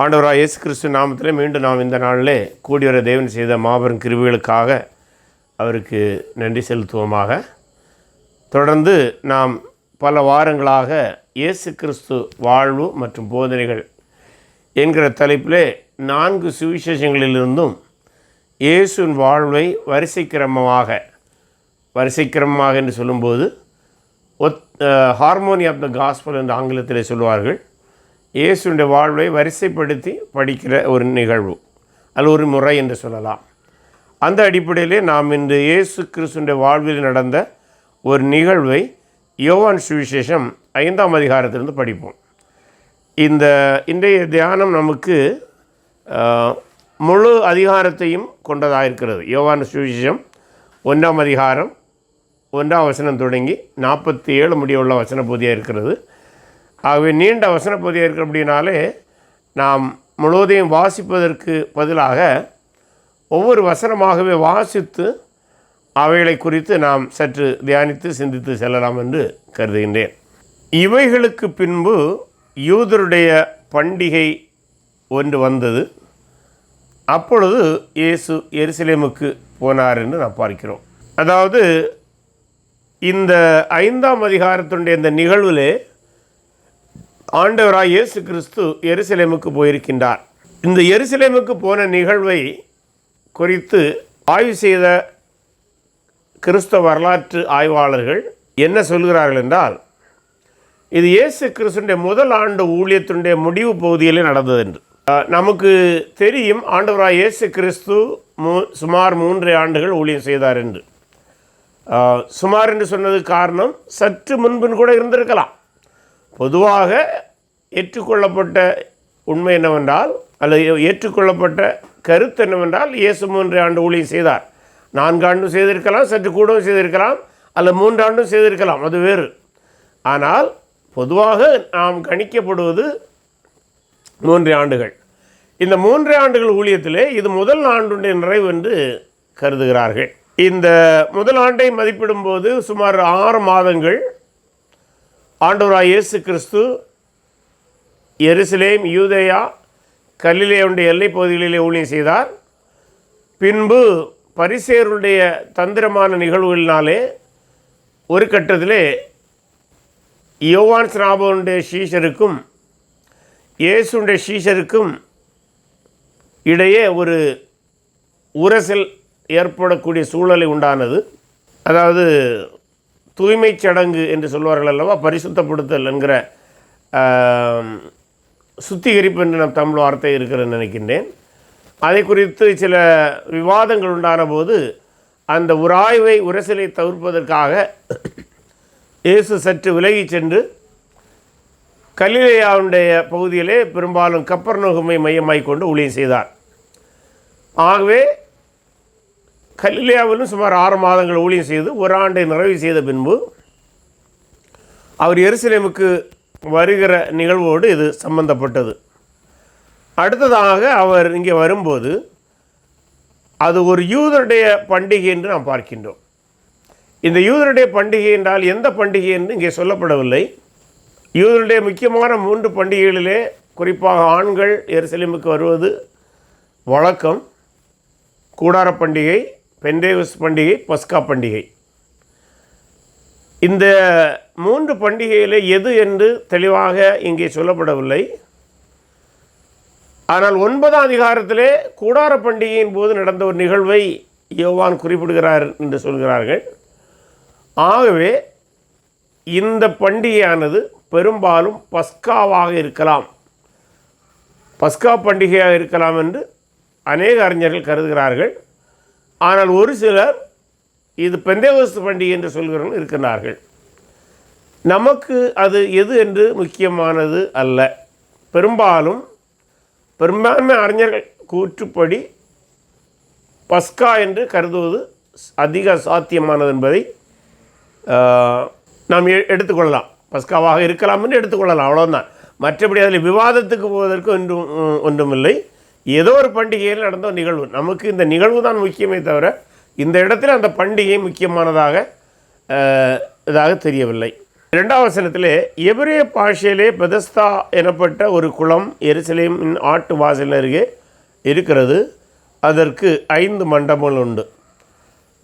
ஆண்டவராக இயேசு கிறிஸ்து நாமத்திலே மீண்டும் நாம் இந்த நாளிலே கூடிவர தேவன் செய்த மாபெரும் கிருபைகளுக்காக அவருக்கு நன்றி செலுத்துவோமாக. தொடர்ந்து நாம் பல வாரங்களாக இயேசு கிறிஸ்து வாழ்வு மற்றும் போதனைகள் என்கிற தலைப்பிலே 4 சுவிசேஷங்களிலிருந்தும் இயேசுவின் வாழ்வை வரிசைக்கிரமமாக என்று சொல்லும்போது ஹார்மோனி ஆஃப் த காஸ்பல் என்று ஆங்கிலத்தில் சொல்வார்கள். இயேசுடைய வாழ்வை வரிசைப்படுத்தி படிக்கிற ஒரு நிகழ்வு, அது ஒரு முறை என்று சொல்லலாம். அந்த அடிப்படையிலே நாம் இன்று இயேசு கிறிஸ்துடைய வாழ்வில் நடந்த ஒரு நிகழ்வை யோவான் சுவிசேஷம் 5ஆம் அதிகாரத்திலிருந்து படிப்போம். இன்றைய தியானம் நமக்கு முழு அதிகாரத்தையும் கொண்டதாக இருக்கிறது. யோவான் சுவிசேஷம் 1ஆம் அதிகாரம் 1ஆம் வசனம் தொடங்கி 47 முடியுள்ள வசன பகுதியாக இருக்கிறது. ஆகவே நீண்ட வசன பகுதியாக இருக்கிற அப்படின்னாலே நாம் முழுவதையும் வாசிப்பதற்கு பதிலாக ஒவ்வொரு வசனமாகவே வாசித்து அவைகளை குறித்து நாம் சற்று தியானித்து சிந்தித்து செல்லலாம் என்று கருதுகின்றேன். இவைகளுக்கு பின்பு யூதருடைய பண்டிகை ஒன்று வந்தது. அப்பொழுது இயேசு எருசலேமுக்கு போனார் என்று நாம் பார்க்கிறோம். அதாவது இந்த 5ஆம் அதிகாரத்தினுடைய இந்த நிகழ்விலே ஆண்டவராய் இயேசு கிறிஸ்து எருசலேமுக்கு போயிருக்கின்றார். இந்த எருசலேமுக்கு போன நிகழ்வை குறித்து ஆய்வு செய்த கிறிஸ்தவ வரலாற்று ஆய்வாளர்கள் என்ன சொல்கிறார்கள் என்றால், இது இயேசு கிறிஸ்துடைய முதல் ஆண்டு ஊழியத்தினுடைய முடிவு பகுதியிலே நடந்தது என்று. நமக்கு தெரியும், ஆண்டவராய் இயேசு கிறிஸ்து சுமார் 3 ஆண்டுகள் ஊழியம் செய்தார் என்று. சுமார் என்று சொன்னது காரணம் சற்று முன்பின் கூட இருந்திருக்கலாம். பொதுவாக ஏற்றுக்கொள்ளப்பட்ட உண்மை என்னவென்றால், அல்லது ஏற்றுக்கொள்ளப்பட்ட கருத்து என்னவென்றால், இயேசு 3 ஆண்டு ஊழியம் செய்தார். 4 ஆண்டும் செய்திருக்கலாம், சற்று கூடவும் செய்திருக்கலாம், அல்லது 3 ஆண்டும் செய்திருக்கலாம், அது வேறு. ஆனால் பொதுவாக நாம் கணிக்கப்படுவது 3 ஆண்டுகள். இந்த 3 ஆண்டுகள் ஊழியத்திலே இது முதல் ஆண்டுடைய நிறைவு என்று கருதுகிறார்கள். இந்த முதல் ஆண்டை மதிப்பிடும்போது சுமார் 6 மாதங்கள் ஆண்டவராய் இயேசு கிறிஸ்து எருசலேம், யூதேயா, கலிலேயுடைய எல்லைப் பகுதிகளிலே ஊழியம் செய்தார். பின்பு பரிசேயருடைய தந்திரமான நிகழ்வுகளினாலே ஒரு கட்டத்திலே யோவான் ஸ்நாபகனுடைய சீஷருக்கும் இயேசுடைய சீஷருக்கும் இடையே ஒரு உரசல் ஏற்படக்கூடிய சூழலை உண்டானது. அதாவது தூய்மை சடங்கு என்று சொல்வார்கள் அல்லவா, பரிசுத்தப்படுத்தல் என்கிற சுத்திகரிப்பு என்று நம் தமிழ் வார்த்தை இருக்கிறன்னு நினைக்கின்றேன். அதை குறித்து சில விவாதங்கள் உண்டான போது அந்த உரசலை தவிர்ப்பதற்காக இயேசு சற்று விலகி சென்று கலிலேயாவுடைய பகுதியிலே பெரும்பாலும் கப்பர்நகூமை மையமாய் கொண்டு ஊழியம் செய்தார். ஆகவே கலிலேயாவிலும் சுமார் 6 மாதங்கள் ஊழியம் செய்து 1 ஆண்டை நிறைவு செய்த பின்பு அவர் எருசலேமுக்கு வருகிற நிகழ்வோடு இது சம்பந்தப்பட்டது. அடுத்ததாக அவர் இங்கே வரும்போது அது ஒரு யூதருடைய பண்டிகை என்று நாம் பார்க்கின்றோம். இந்த யூதருடைய பண்டிகை என்றால் எந்த பண்டிகை என்று இங்கே சொல்லப்படவில்லை. யூதருடைய முக்கியமான 3 பண்டிகைகளிலே குறிப்பாக ஆண்கள் எருசலேமுக்கு வருவது வழக்கம். கூடார பண்டிகை, பெந்தேகோஸ்து பண்டிகை, பஸ்கா பண்டிகை. இந்த 3 பண்டிகையிலே எது என்று தெளிவாக இங்கே சொல்லப்படவில்லை. ஆனால் 9ஆம் அதிகாரத்திலே கூடார பண்டிகையின் போது நடந்த ஒரு நிகழ்வை யோவான் குறிப்பிடுகிறார் என்று சொல்கிறார்கள். ஆகவே இந்த பண்டிகையானது பெரும்பாலும் பஸ்காவாக இருக்கலாம், பஸ்கா பண்டிகையாக இருக்கலாம் என்று அநேக அறிஞர்கள் கருதுகிறார்கள். ஆனால் ஒரு சிலர் இது பெந்தேகோஸ்து பண்டிகை என்று சொல்கிறவர்கள் இருக்கிறார்கள். நமக்கு அது எது என்று முக்கியமானது அல்ல. பெரும்பான்மை அறிஞர்கள் கூற்றுப்படி பஸ்கா என்று கருதுவது அதிக சாத்தியமானது என்பதை நாம் எடுத்துக்கொள்ளலாம். பஸ்காவாக இருக்கலாம் என்று எடுத்துக்கொள்ளலாம், அவ்வளோதான். மற்றபடி அதில் விவாதத்துக்கு போவதற்கு ஒன்றுமில்லை. ஏதோ ஒரு பண்டிகையில் நடந்த நிகழ்வு, நமக்கு இந்த நிகழ்வு தான் முக்கியமே தவிர இந்த இடத்துல அந்த பண்டிகை முக்கியமானதாக தெரியவில்லை. 2ஆம் வசனத்திலே எபிரேய பாஷையிலே பெதஸ்தா எனப்பட்ட ஒரு குளம் எருசலேமின் ஆட்டு வாசல் அருகே இருக்கிறது. அதற்கு 5 மண்டபங்கள் உண்டு.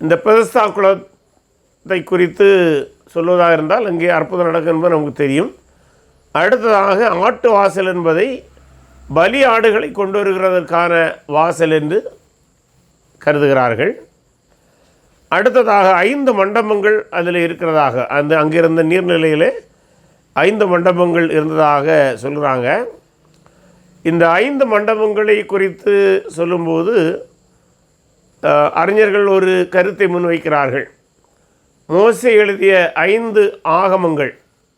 இந்த பெதஸ்தா குளத்தை குறித்து சொல்வதாக இருந்தால் இங்கே அற்புதம் நடக்கும் என்பது நமக்கு தெரியும். அடுத்ததாக ஆட்டு வாசல் என்பதை பலி ஆடுகளை கொண்டு வருகிறதற்கான வாசல் என்று கருதுகிறார்கள். அடுத்ததாக 5 மண்டபங்கள் அதில் இருக்கிறதாக, அங்கிருந்த நீர்நிலையிலே 5 மண்டபங்கள் இருந்ததாக சொல்கிறாங்க. இந்த 5 மண்டபங்களை குறித்து சொல்லும்போது அறிஞர்கள் ஒரு கருத்தை முன்வைக்கிறார்கள். மோசே எழுதிய 5 ஆகமங்கள்,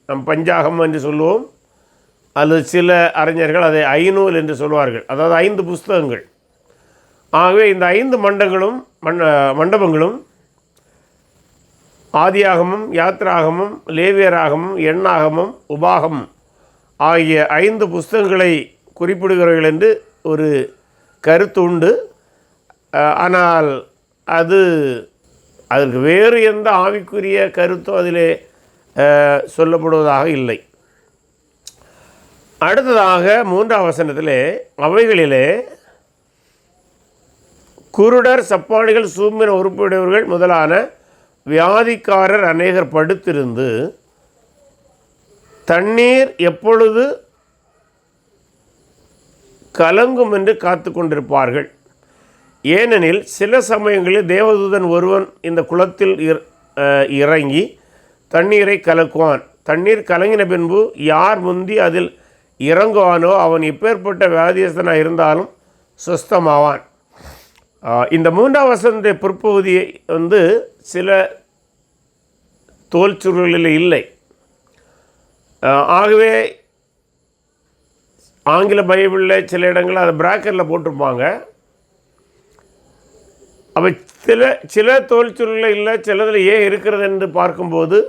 நம் பஞ்சாகமம் என்று சொல்லுவோம், அல்லது சில அறிஞர்கள் அதை ஐநூல் என்று சொல்வார்கள், அதாவது 5 புஸ்தகங்கள். ஆகவே இந்த 5 மண்டபங்களும் ஆதியாகமம், யாத்திராகமம், லேவியராகமம், எண்ணாகமம், உபாகமம் ஆகிய 5 புஸ்தகங்களை குறிப்பிடுகிறார்கள் என்று ஒரு கருத்து உண்டு. ஆனால் அதற்கு வேறு எந்த ஆவிக்குரிய கருத்தோ அதிலே சொல்லப்படுவதாக இல்லை. அடுத்ததாக 3ஆம் வசனத்திலே அவைகளிலே குருடர், சப்பானிகள், சூம்பின உறுப்புடையவர்கள் முதலான வியாதிக்காரர் அநேகர் படுத்திருந்து தண்ணீர் எப்பொழுது கலங்கும் என்று காத்து கொண்டிருப்பார்கள். ஏனெனில் சில சமயங்களில் தேவதூதன் ஒருவன் இந்த குளத்தில் இறங்கி தண்ணீரை கலக்குவான். தண்ணீர் கலங்கின பின்பு யார் முந்தி அதில் இறங்குவானோ அவன் எப்பேற்பட்ட வியாதியஸ்தனாக இருந்தாலும் சுஸ்தமாவான். இந்த 3ஆம் வசனத்தை பிற்பகுதியை சில தோல் சுருளில் இல்லை. ஆகவே ஆங்கில பைபிளில் சில இடங்களில் அதை பிராக்கெட்டில் போட்டிருப்பாங்க. அப்போ சில தோல் சுருளில் இல்லை, சிலதில் ஏன் இருக்கிறது என்று பார்க்கும்போது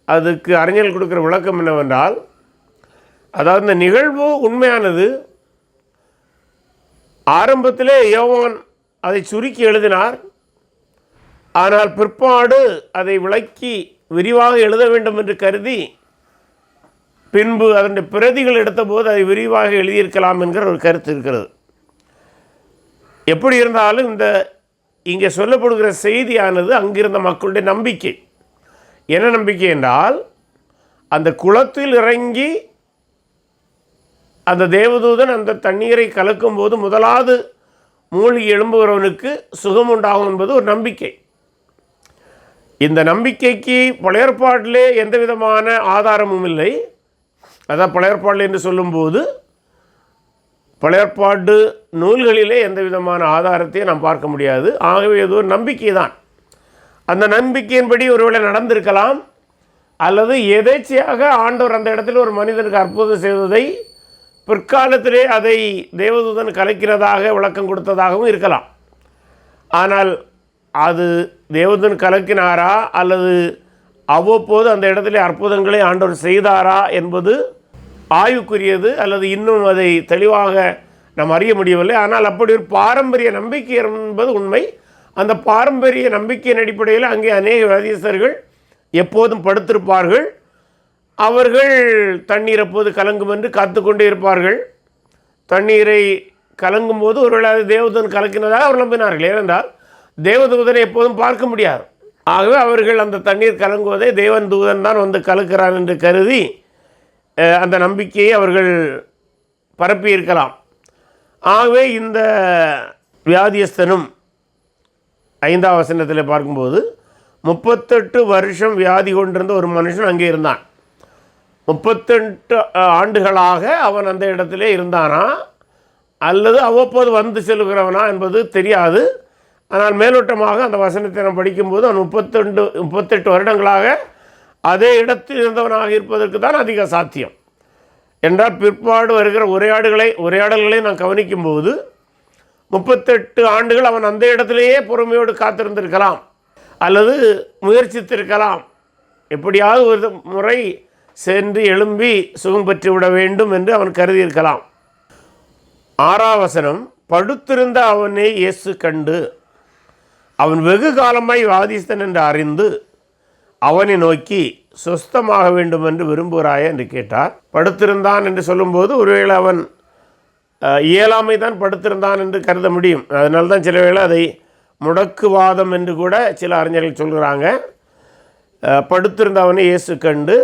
அதுக்கு அறிஞர்கள் கொடுக்குற விளக்கம் என்னவென்றால், அதாவது இந்த நிகழ்வு உண்மையானது. ஆரம்பத்திலே யோவான் அதை சுருக்கி எழுதினார். ஆனால் பிற்பாடு அதை விளக்கி விரிவாக எழுத வேண்டும் என்று கருதி பின்பு அதனுடைய பிரதிகள் எடுத்தபோது அதை விரிவாக எழுதியிருக்கலாம் என்கிற ஒரு கருத்து இருக்கிறது. எப்படி இருந்தாலும் இங்கே சொல்லப்படுகிற செய்தியானது அங்கிருந்த மக்களுடைய நம்பிக்கை. என்ன நம்பிக்கை என்றால், அந்த குளத்தில் இறங்கி அந்த தேவதூதன் அந்த தண்ணீரை கலக்கும் போது முதலாவது மூழ்கி எழும்புகிறவனுக்கு சுகம் உண்டாகும் என்பது ஒரு நம்பிக்கை. இந்த நம்பிக்கைக்கு பழைய ஏற்பாட்டிலே எந்த விதமான ஆதாரமும் இல்லை. அதான் பழைய ஏற்பாடு என்று சொல்லும்போது பழைய ஏற்பாடு நூல்களிலே எந்த விதமான ஆதாரத்தையும் நாம் பார்க்க முடியாது. ஆகவே இது ஒரு நம்பிக்கை தான். அந்த நம்பிக்கையின்படி ஒருவேளை நடந்திருக்கலாம், அல்லது எதேச்சையாக ஆண்டவர் அந்த இடத்துல ஒரு மனிதனுக்கு அற்புதம் செய்ததை பிற்காலத்திலே அதை தேவதூதன் கலக்கிறதாக விளக்கம் கொடுத்ததாகவும் இருக்கலாம். ஆனால் அது தேவதூதன் கலக்கினாரா அல்லது அவ்வப்போது அந்த இடத்துல அற்புதங்களை ஆண்டவர் செய்தாரா என்பது ஆய்வுக்குரியது, அல்லது இன்னும் அதை தெளிவாக நாம் அறிய முடியவில்லை. ஆனால் அப்படி ஒரு பாரம்பரிய நம்பிக்கை என்பது உண்மை. அந்த பாரம்பரிய நம்பிக்கையின் அடிப்படையில் அங்கே அநேக வியாதியஸ்தர்கள் எப்போதும் படுத்திருப்பார்கள். அவர்கள் தண்ணீர் எப்போது கலங்கும் என்று காத்து கொண்டே இருப்பார்கள். தண்ணீரை கலங்கும் போது ஒருவேளை அது தேவதூதன் கலக்கினதாக அவர் நம்பினார்கள். ஏனென்றால் தேவதூதனை எப்போதும் பார்க்க முடியாது. ஆகவே அவர்கள் அந்த தண்ணீர் கலங்குவதை தேவன் தூதன் தான் வந்து கலக்கிறான் என்று கருதி அந்த நம்பிக்கையை அவர்கள் பரப்பியிருக்கலாம். ஆகவே இந்த வியாதியஸ்தனும் 5ஆம் வசனத்தில் பார்க்கும்போது 38 வருஷம் வியாதி கொண்டிருந்த ஒரு மனுஷன் அங்கே இருந்தான். 38 ஆண்டுகளாக அவன் அந்த இடத்திலே இருந்தானா அல்லது அவ்வப்போது வந்து செல்கிறவனா என்பது தெரியாது. ஆனால் மேலோட்டமாக அந்த வசனத்தை நாம் படிக்கும்போது அவன் 38 வருடங்களாக அதே இடத்தில் இருந்தவனாக இருப்பதற்கு தான் அதிக சாத்தியம். என்றால் பிற்பாடு வருகிற உரையாடல்களை நான் கவனிக்கும்போது 38 ஆண்டுகள் அவன் அந்த இடத்திலேயே பொறுமையோடு காத்திருந்திருக்கலாம் அல்லது முயற்சித்திருக்கலாம். எப்படியாவது ஒரு முறை சென்று எழும்பி சுகம் பெற்று விட வேண்டும் என்று அவன் கருதியிருக்கலாம். 6ஆம் வசனம், படுத்திருந்த அவனை இயேசு கண்டு அவன் வெகு காலமாய் வியாதிஸ்தன் என்று அறிந்து அவனை நோக்கி சுஸ்தமாக வேண்டும் என்று விரும்புகிறாயா என்று கேட்டார். படுத்திருந்தான் என்று சொல்லும்போது ஒருவேளை அவன் இயலாமை தான் படுத்திருந்தான் என்று கருத முடியும். அதனால்தான் சில வேளை அதை முடக்குவாதம் என்று கூட சில அறிஞர்கள் சொல்கிறாங்க. படுத்திருந்த அவனை இயேசு கண்டு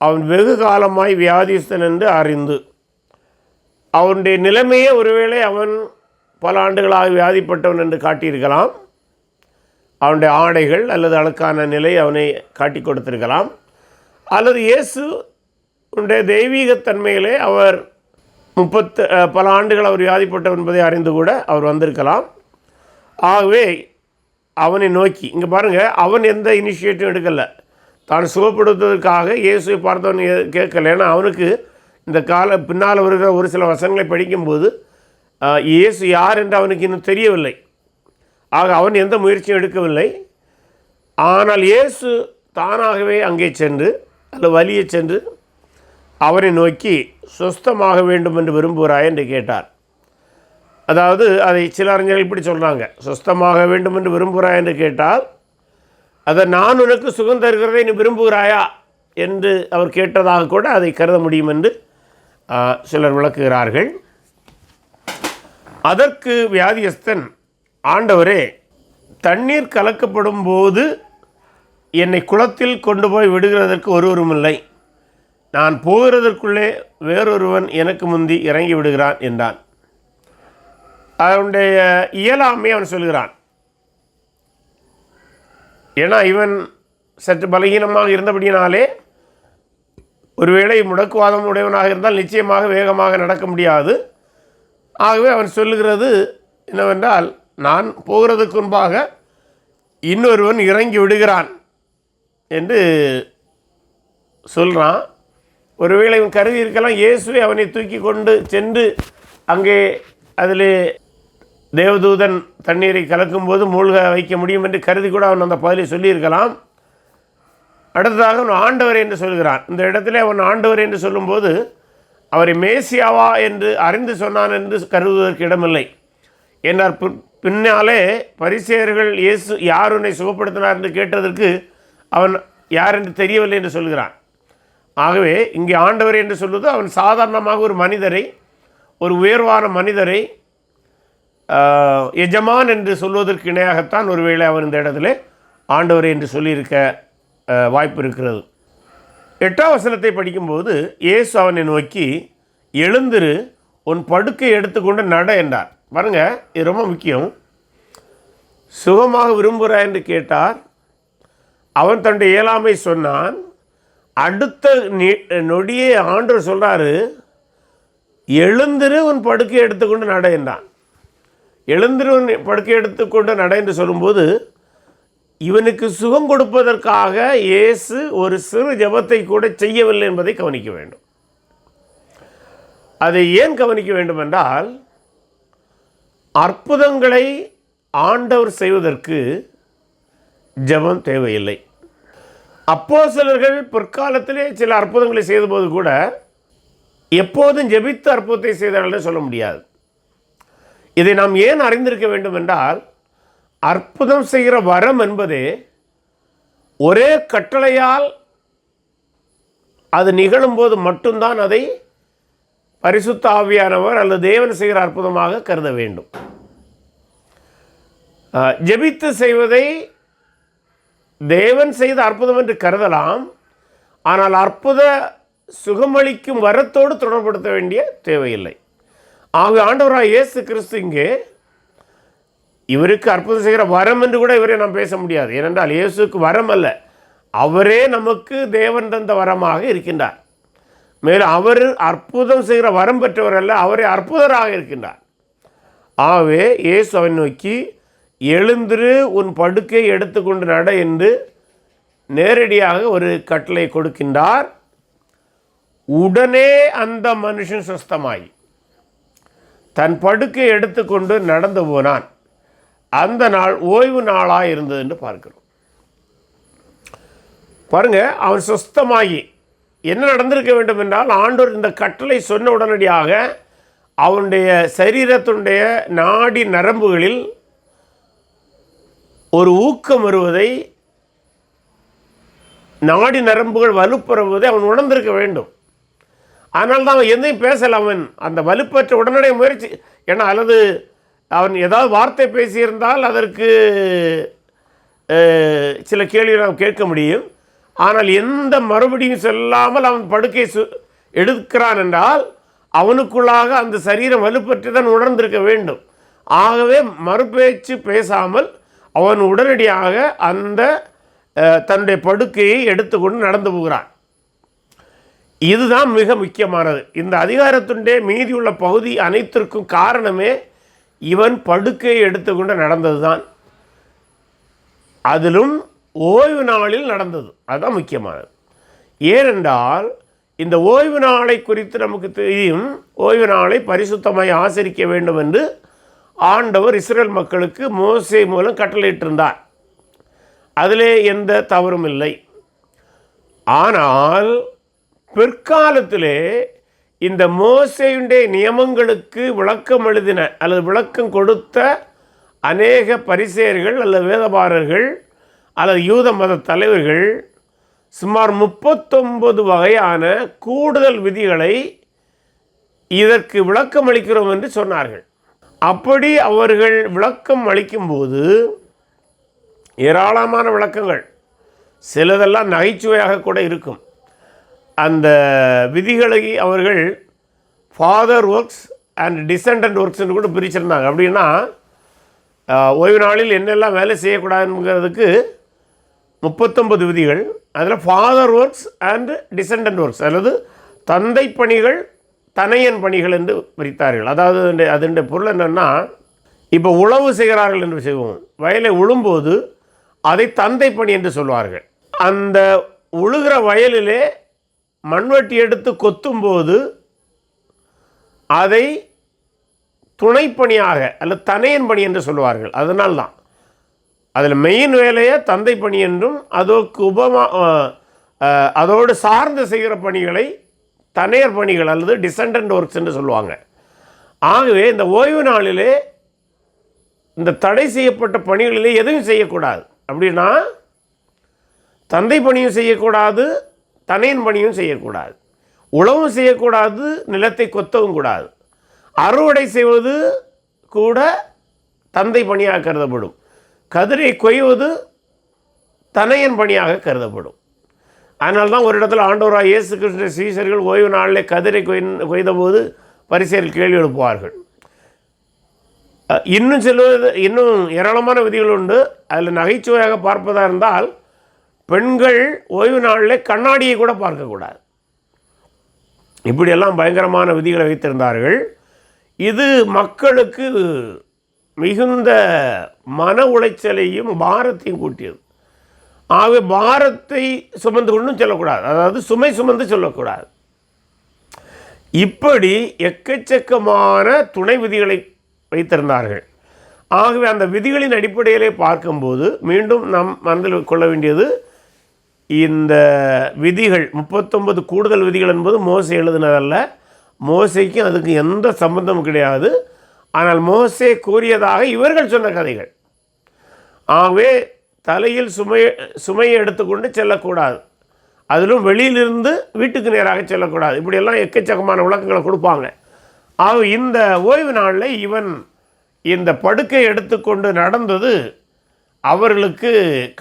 அவன் வெகு காலமாய் வியாதிஸ்தன் என்று அறிந்து, அவனுடைய நிலைமையே ஒருவேளை அவன் பல ஆண்டுகளாக வியாதிப்பட்டவன் என்று காட்டியிருக்கலாம். அவனுடைய ஆடைகள் அல்லது அழுக்கான நிலை அவனை காட்டி கொடுத்திருக்கலாம். அல்லது இயேசு உடைய தெய்வீகத்தன்மையிலே அவர் பல ஆண்டுகள் அவர் வியாதிப்பட்டவர் என்பதை அறிந்து கூட அவர் வந்திருக்கலாம். ஆகவே அவனை நோக்கி, இங்கே பாருங்கள், அவன் எந்த இனிஷியேட்டிவ் எடுக்கலை. தான் சுகப்படுத்துவதற்காக இயேசுவை பார்த்தவன் கேட்கல. ஏன்னா அவனுக்கு இந்த பின்னால் வருகிற ஒரு சில வசனங்களை படிக்கும்போது இயேசு யார் என்று அவனுக்கு இன்னும் தெரியவில்லை. ஆக அவன் எந்த முயற்சியும் எடுக்கவில்லை. ஆனால் இயேசு தானாகவே அங்கே சென்று அல்ல வழியே சென்று அவனை நோக்கி சுஸ்தமாக வேண்டும் என்று விரும்புகிறாய் என்று கேட்டார். அதாவது அதை சில அறிஞர்கள் இப்படி சொல்கிறாங்க, சுஸ்தமாக வேண்டும் என்று விரும்புகிறாய் என்று கேட்டால் அதை நான் உனக்கு சுகம் தருகிறதை நீ விரும்புகிறாயா என்று அவர் கேட்டதாக கூட அதை கருத முடியும் என்று சிலர் விளக்குகிறார்கள். அதற்கு வியாதியஸ்தன், ஆண்டவரே, தண்ணீர் கலக்கப்படும் போது என்னை குளத்தில் கொண்டு போய் விடுகிறதற்கு ஒருவரும் இல்லை. நான் போகிறதற்குள்ளே வேறொருவன் எனக்கு முந்தி இறங்கி விடுகிறான் என்றான். அவனுடைய இயலாமை அவன் சொல்கிறான். ஏன்னா இவன் சற்று பலகீனமாக இருந்தபடியினாலே ஒருவேளை முடக்குவாதம் உடையவனாக இருந்தால் நிச்சயமாக வேகமாக நடக்க முடியாது. ஆகவே அவன் சொல்லுகிறது என்னவென்றால், நான் போகிறதுக்கு முன்பாக இன்னொருவன் இறங்கி விடுகிறான் என்று சொல்கிறான். ஒருவேளை இவன் கருதி இருக்கலாம், இயேசுவை அவனை தூக்கி கொண்டு சென்று அங்கே அதில் தேவதூதன் தண்ணீரை கலக்கும்போது மூழ்க வைக்க முடியும் என்று கருதி கூட அவன் அந்த பதிலை சொல்லியிருக்கலாம். அடுத்ததாக அவன் ஆண்டவர் என்று சொல்கிறான். இந்த இடத்துல அவன் ஆண்டவர் என்று சொல்லும்போது அவரை மேசியாவா என்று அறிந்து சொன்னான் என்று கருதுவதற்கு இடமில்லை. என்றார் பின்னாலே பரிசேயர்கள் இயேசு யார் உன்னை சுகப்படுத்தினார் என்று கேட்டதற்கு அவன் யார் என்று தெரியவில்லை என்று சொல்கிறான். ஆகவே இங்கே ஆண்டவர் என்று சொல்வது அவன் சாதாரணமாக ஒரு மனிதரை, ஒரு உயர்வான மனிதரை எஜமான் என்று சொல்வதற்கு இணையாகத்தான் ஒருவேளை அவன் இந்த இடத்துல ஆண்டவர் என்று சொல்லியிருக்க வாய்ப்பு இருக்கிறது. 8ஆம் வசனத்தை படிக்கும்போது இயேசு அவனை நோக்கி, எழுந்திரு, உன் படுக்கை எடுத்துக்கொண்டு நட என்றார். பாருங்கள், இது ரொம்ப முக்கியம். சுகமாக விரும்புகிறாய் என்று கேட்டார். அவன் தன்னுடைய இயலாமை சொன்னான். அடுத்த நொடியே ஆண்டவர் சொல்கிறாரு, எழுந்திரு, உன் படுக்கை எடுத்துக்கொண்டு நட என்றான். எழுந்திரு, உன் படுக்கை எடுத்துக்கொண்டு நட என்று சொல்லும்போது இவனுக்கு சுகம் கொடுப்பதற்காக இயேசு ஒரு சிறு ஜெபத்தை கூட செய்யவில்லை என்பதை கவனிக்க வேண்டும். அதை ஏன் கவனிக்க வேண்டும் என்றால், அற்புதங்களை ஆண்டவர் செய்வதற்கு ஜெபம் தேவையில்லை. அப்போஸ்தலர்கள் பிற்காலத்திலே சில அற்புதங்களை செய்தபோது கூட எப்போதும் ஜெபித்து அற்புதத்தை செய்தார்கள் சொல்ல முடியாது. இதை நாம் ஏன் அறிந்திருக்க வேண்டும் என்றால், அற்புதம் செய்கிற வரம் என்பதே ஒரே கட்டளையால் அது நிகழும்போது மட்டும்தான் அதை பரிசுத்த ஆவியானவர் அல்லது தேவன் செய்கிற அற்புதமாக கருத வேண்டும். ஜெபித்து செய்வதை தேவன் செய்த அற்புதம் என்று கருதலாம். ஆனால் அற்புத சுகமளிக்கும் வரத்தோடு தொடர்படுத்த வேண்டிய தேவையில்லை. ஆக ஆண்டவராக இயேசு கிறிஸ்து இங்கே இவருக்கு அற்புதம் செய்கிற வரம் என்று கூட இவரே நாம் பேச முடியாது. ஏனென்றால் இயேசுக்கு வரம் அல்ல, அவரே நமக்கு தேவன் தந்த வரமாக இருக்கின்றார். மேலும் அவர் அற்புதம் செய்கிற வரம் பெற்றவர் அல்ல, அவரே அற்புதராக இருக்கின்றார். ஆகவே இயேசு அவனை நோக்கி, எழுந்திரு, உன் படுக்கை எடுத்துக்கொண்டு நட என்று நேரடியாக ஒரு கட்டளை கொடுக்கின்றார். உடனே அந்த மனுஷன் சுஸ்தமாய் தன் படுக்கை எடுத்துக்கொண்டு நடந்து போனான். அந்த நாள் ஓய்வு நாளாக இருந்தது என்று பார்க்கிறோம். பாருங்க, அவன் சுஸ்தமாகி என்ன நடந்திருக்க வேண்டும் என்றால், ஆண்டவர் இந்த கட்டளை சொன்ன உடனடியாக அவனுடைய சரீரத்தினுடைய நாடி நரம்புகளில் ஒரு ஊக்கம் வருவதை நாடி நரம்புகள் வலுப்பெறுவதை அவன் உணர்ந்திருக்க வேண்டும். அதனால தான் அவன் எதையும் பேசலை. அவன் அந்த வலுப்பற்ற உடனடியாக முயற்சி, ஏன்னா அல்லது அவன் ஏதாவது வார்த்தை பேசியிருந்தால் அதற்கு சில கேள்விகள் அவன் கேட்க முடியும். ஆனால் எந்த மறுபடியும் சொல்லாமல் அவன் படுக்கை எடுக்கிறான் என்றால் அவனுக்குள்ளாக அந்த சரீரம் வலுப்பற்றி தான் உணர்ந்திருக்க வேண்டும். ஆகவே மறுபேச்சு பேசாமல் அவன் உடனடியாக அந்த தன்னுடைய படுக்கையை எடுத்துக்கொண்டு நடந்து போகிறான். இதுதான் மிக முக்கியமானது. இந்த அதிகாரத்துடைய மீதியுள்ள பகுதி அனைத்திற்கும் காரணமே இவன் படுக்கையை எடுத்துக்கொண்டு நடந்தது தான். அதிலும் ஓய்வு நாளில் நடந்தது. அதுதான் முக்கியமானது. ஏனென்றால் இந்த ஓய்வு நாளை குறித்து நமக்கு தெரியும். ஓய்வு நாளை பரிசுத்தமாய் ஆசரிக்க வேண்டும் என்று ஆண்டவர் இஸ்ரேல் மக்களுக்கு மோசே மூலம் கட்டளையிட்டிருந்தார். அதிலே எந்த தவறும் இல்லை. ஆனால் பிற்காலத்திலே இந்த மோசேயுடைய நியமங்களுக்கு விளக்கம் எழுதின அல்லது விளக்கம் கொடுத்த அநேக பரிசேயர்கள் அல்லது வேதபாரர்கள் அல்லது யூத மத தலைவர்கள் சுமார் 39 வகையான கூடுதல் விதிகளை இதற்கு விளக்கம் அளிக்கிறோம் என்று சொன்னார்கள். அப்படி அவர்கள் விளக்கம் அளிக்கும்போது ஏராளமான விளக்கங்கள், சிலதெல்லாம் நகைச்சுவையாக கூட இருக்கும். அந்த விதிகளை அவர்கள் ஃபாதர் ஒர்க்ஸ் அண்ட் டிசெண்டன்ட் ஒர்க்ஸ்ன்னு கூட பிரிச்சிருந்தாங்க. அப்படின்னா ஓய்வு நாளில் என்னெல்லாம் வேலை செய்யக்கூடாதுங்கிறதுக்கு 39 விதிகள். அதில் father works and descendant works அல்லது தந்தை பணிகள் தனையன் பணிகள் என்று பிரித்தார்கள். அதாவது அதனுடைய பொருள் என்னென்னா, இப்போ உழவு செய்கிறார்கள் என்று செய்வோம். வயலை உழும்போது அதை தந்தை பணி என்று சொல்வார்கள். அந்த உழுகிற வயலிலே மண்வெட்டி எடுத்து கொத்தும்போது அதை துணைப்பணியாக அல்லது தனையன் பணி என்று சொல்வார்கள். அதனால்தான் அதில் மெயின் வேலையை தந்தை பணி என்றும் அதற்கு அதோடு சார்ந்து செய்கிற பணிகளை தனையர் பணிகள் அல்லது டிசெண்டன்ட் ஒர்க்ஸ் என்று சொல்லுவாங்க. ஆகவே இந்த ஓய்வு நாளிலே இந்த தடை செய்யப்பட்ட பணிகளிலே எதுவும் செய்யக்கூடாது. அப்படின்னா தந்தை பணியும் செய்யக்கூடாது, தனையன் பணியும் செய்யக்கூடாது, உழவும் செய்யக்கூடாது, நிலத்தை கொத்தவும் கூடாது, அறுவடை செய்வது கூட தந்தை பணியாக கருதப்படும், கதிரை கொய்வது தனையன் பணியாக கருதப்படும். அதனால்தான் ஒரு இடத்துல ஆண்டவராக இயேசு கிறிஸ்து சீஷர்கள் ஓய்வு நாளில் கதிரை கொய்தபோது பரிசேயர்கள் கேள்வி எழுப்புவார்கள். இன்னும் ஏராளமான விதிகள் உண்டு. அதில் நகைச்சுவையாக பார்ப்பதாக இருந்தால் பெண்கள் ஓய்வு நாளில் கண்ணாடியை கூட பார்க்கக்கூடாது. இப்படியெல்லாம் பயங்கரமான விதிகளை வைத்திருந்தார்கள். இது மக்களுக்கு மிகுந்த மன உளைச்சலையும் பாரத்தையும் கூட்டியது. ஆகவே பாரத்தை சுமந்து கொண்டும் செல்லக்கூடாது, அதாவது சுமை சுமந்து சொல்லக்கூடாது. இப்படி எக்கச்சக்கமான துணை விதிகளை வைத்திருந்தார்கள். ஆகவே அந்த விதிகளின் அடிப்படையிலே பார்க்கும்போது மீண்டும் நாம் மனதில் கொள்ள வேண்டியது, இந்த விதிகள் 39 கூடுதல் விதிகள் என்பது மோசே எழுதினதல்ல. மோசேக்கும் அதுக்கு எந்த சம்பந்தமும் கிடையாது. ஆனால் மோசே கூறியதாக இவர்கள் சொன்ன கதைகள். ஆகவே தலையில் சுமையை எடுத்துக்கொண்டு செல்லக்கூடாது, அதிலும் வெளியிலிருந்து வீட்டுக்கு நேராக செல்லக்கூடாது. இப்படியெல்லாம் எக்கச்சக்கமான விளக்கங்களை கொடுப்பாங்க. ஆக இந்த ஓய்வு நாளில் இவன் இந்த படுக்கை எடுத்துக்கொண்டு நடந்தது அவர்களுக்கு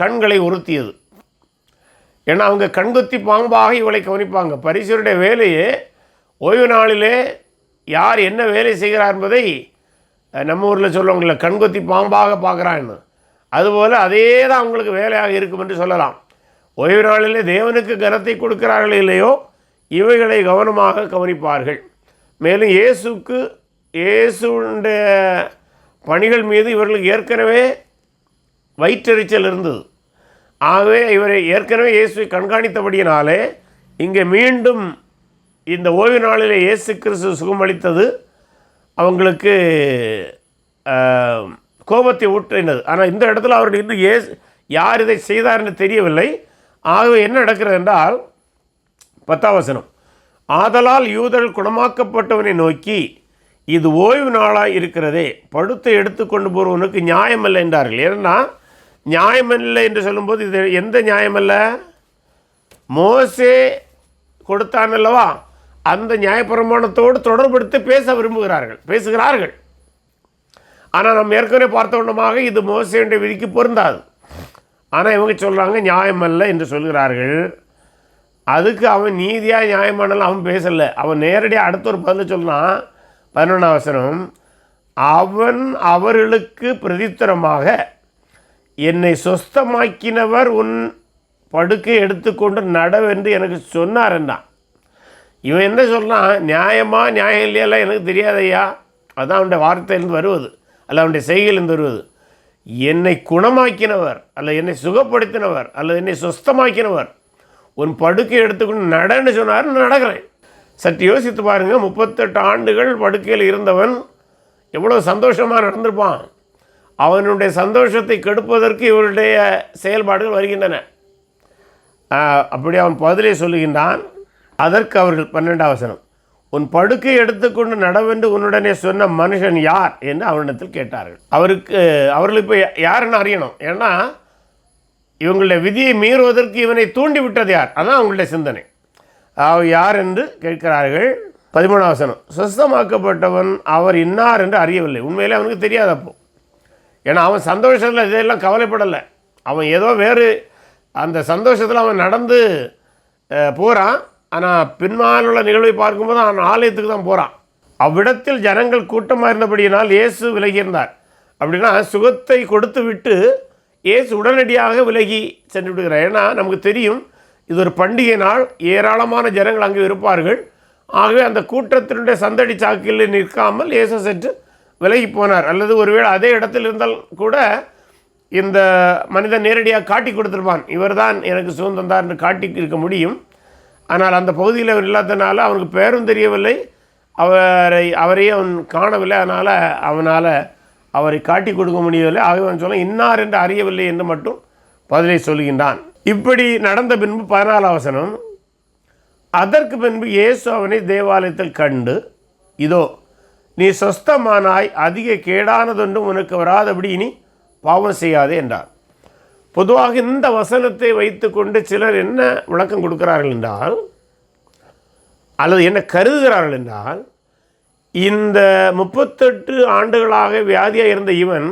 கண்களை உறுத்தியது. ஏன்னா அவங்க கண்கொத்தி பாம்பாக இவளை கவனிப்பாங்க. பரிசேயருடைய வேலையே ஓய்வு நாளிலே யார் என்ன வேலை செய்கிறார் என்பதை நம்ம ஊரில் சொல்லுவாங்கள்ல, கண்கொத்தி பாம்பாக பார்க்குறான்னு. அதுபோல் அதே தான் அவங்களுக்கு வேலையாக இருக்கும் என்று சொல்லலாம். ஓய்வு நாளிலே தேவனுக்கு கனத்தை கொடுக்கிறார்கள் இல்லையோ, இவைகளை கவனமாக கவனிப்பார்கள். மேலும் இயேசுடைய பணிகள் மீது இவர்களுக்கு ஏற்கனவே வயிற்றெரிச்சல் இருந்தது. ஆகவே இவரை ஏற்கனவே இயேசுவை கண்காணித்தபடியினாலே இங்கே மீண்டும் இந்த ஓய்வு நாளிலே இயேசு கிறிஸ்து சுகமளித்தது அவங்களுக்கு கோபத்தை ஊற்றினது. ஆனால் இந்த இடத்துல அவர்கள் இன்னும் யார் இதை செய்தார் என்று தெரியவில்லை. ஆகவே என்ன நடக்கிறது என்றால் 10ஆம் வசனம், ஆதலால் யூதர்கள் குணமாக்கப்பட்டவனை நோக்கி, இது ஓய்வு நாளாக இருக்கிறதே, படுத்தை எடுத்துக்கொண்டு போகிறவனுக்கு நியாயமல்ல என்றார்கள். ஏன்னா நியாயமல்ல என்று சொல்லும்போது இது எந்த நியாயமல்ல? மோசே கொடுத்தான் அல்லவா, அந்த நியாயப்பிரமாணத்தோடு தொடர்படுத்தி பேசுகிறார்கள். ஆனால் நம்ம ஏற்கனவே பார்த்தோன்னமாக இது மோசேயுடைய விதிக்கு பொருந்தாது. ஆனால் இவங்க சொல்கிறாங்க நியாயமல்ல என்று சொல்கிறார்கள். அதுக்கு அவன் நீதியாக நியாயமானல அவன் பேசலை. அவன் நேரடியாக அடுத்த ஒரு பதில் சொல்கிறான். 11ஆம் வசனம், அவன் அவர்களுக்கு பிரதித்திரமாக, என்னை சொஸ்தமாக்கினவர் உன் படுக்கை எடுத்துக்கொண்டு நடவென்று எனக்கு சொன்னார் என்றான். இவன் என்ன சொல்கிறான், நியாயமா நியாயம் இல்லையெல்லாம் எனக்கு தெரியாதையா, அதுதான் அவனுடைய வார்த்தையிலிருந்து வருவது, அல்ல அவனுடைய செய்கையிலிருந்து வருவது. என்னை குணமாக்கினவர் அல்ல என்னை சுகப்படுத்தினவர் அல்லது என்னை சொஸ்தமாக்கினவர் உன் படுக்கை எடுத்துக்கொண்டு நடன்னு சொன்னார், நான் நடக்கிறேன். சற்று யோசித்து பாருங்கள், 38 ஆண்டுகள் படுக்கையில் இருந்தவன் எவ்வளோ சந்தோஷமாக நடந்திருப்பான். அவனுடைய சந்தோஷத்தை கெடுப்பதற்கு இவருடைய செயல்பாடுகள் வருகின்றன. அப்படி அவன் பதிலே சொல்லுகின்றான். அதற்கு அவர்கள் 12ஆம் வசனம், உன் படுக்கை எடுத்துக்கொண்டு நடவென்று உன்னுடனே சொன்ன மனுஷன் யார் என்று அவனிடத்தில் கேட்டார்கள். அவர்கள் இப்போ யாருன்னு அறியணும். ஏன்னா இவங்களுடைய விதியை மீறுவதற்கு இவனை தூண்டி விட்டது யார், அதான் அவங்களுடைய சிந்தனை. யார் என்று கேட்கிறார்கள். 13ஆம் வசனம், சுத்தமாக்கப்பட்டவன் அவர் இன்னார் என்று அறியவில்லை. உண்மையிலே அவனுக்கு தெரியாது அப்போ. ஏன்னா அவன் சந்தோஷத்தில் இதெல்லாம் கவலைப்படலை. அவன் ஏதோ வேறு அந்த சந்தோஷத்தில் அவன் நடந்து போகிறான். ஆனால் பின்னால் உள்ள நிகழ்வை பார்க்கும்போது அவன் ஆலயத்துக்கு தான் போகிறான். அவ்விடத்தில் ஜனங்கள் கூட்டமாக இருந்தபடியினால் இயேசு விலகியிருந்தார். அப்படின்னா சுகத்தை கொடுத்து விட்டு இயேசு உடனடியாக விலகி சென்று விடுகிறார். ஏன்னா நமக்கு தெரியும், இது ஒரு பண்டிகை நாள், ஏராளமான ஜனங்கள் அங்கே இருப்பார்கள். ஆகவே அந்த கூட்டத்தினுடைய சந்தடி சாக்கில் நிற்காமல் இயேசு சற்று விலகி போனார். அல்லது ஒருவேளை அதே இடத்தில் இருந்தால் கூட இந்த மனிதன் நேரடியாக காட்டி கொடுத்துருப்பான், இவர் தான் எனக்கு சுதந்திரம் என்று காட்டி இருக்க முடியும். ஆனால் அந்த பகுதியில் அவர் இல்லாதனால அவனுக்கு பேரும் தெரியவில்லை, அவரையே அவன் காணவில்லை. அதனால் அவனால் அவரை காட்டி கொடுக்க முடியவில்லை. ஆகவே அவன் சொல்ல இன்னார் என்று அறியவில்லை என்று மட்டும் பதிலை சொல்கின்றான். இப்படி நடந்த பின்பு 14ஆம் வசனம், அதற்கு பின்பு இயேசு அவனை தேவாலயத்தில் கண்டு, இதோ நீ சொஸ்தமானாய், அதிக கேடானதொன்றும் உனக்கு வராதபடி இனி பாவம் செய்யாதே என்றார். பொதுவாக இந்த வசனத்தை வைத்துக்கொண்டு சிலர் என்ன விளக்கம் கொடுக்கிறார்கள் என்றால், அல்லது என்ன கருதுகிறார்கள் என்றால், இந்த 38 ஆண்டுகளாக வியாதியாக இருந்த இவன்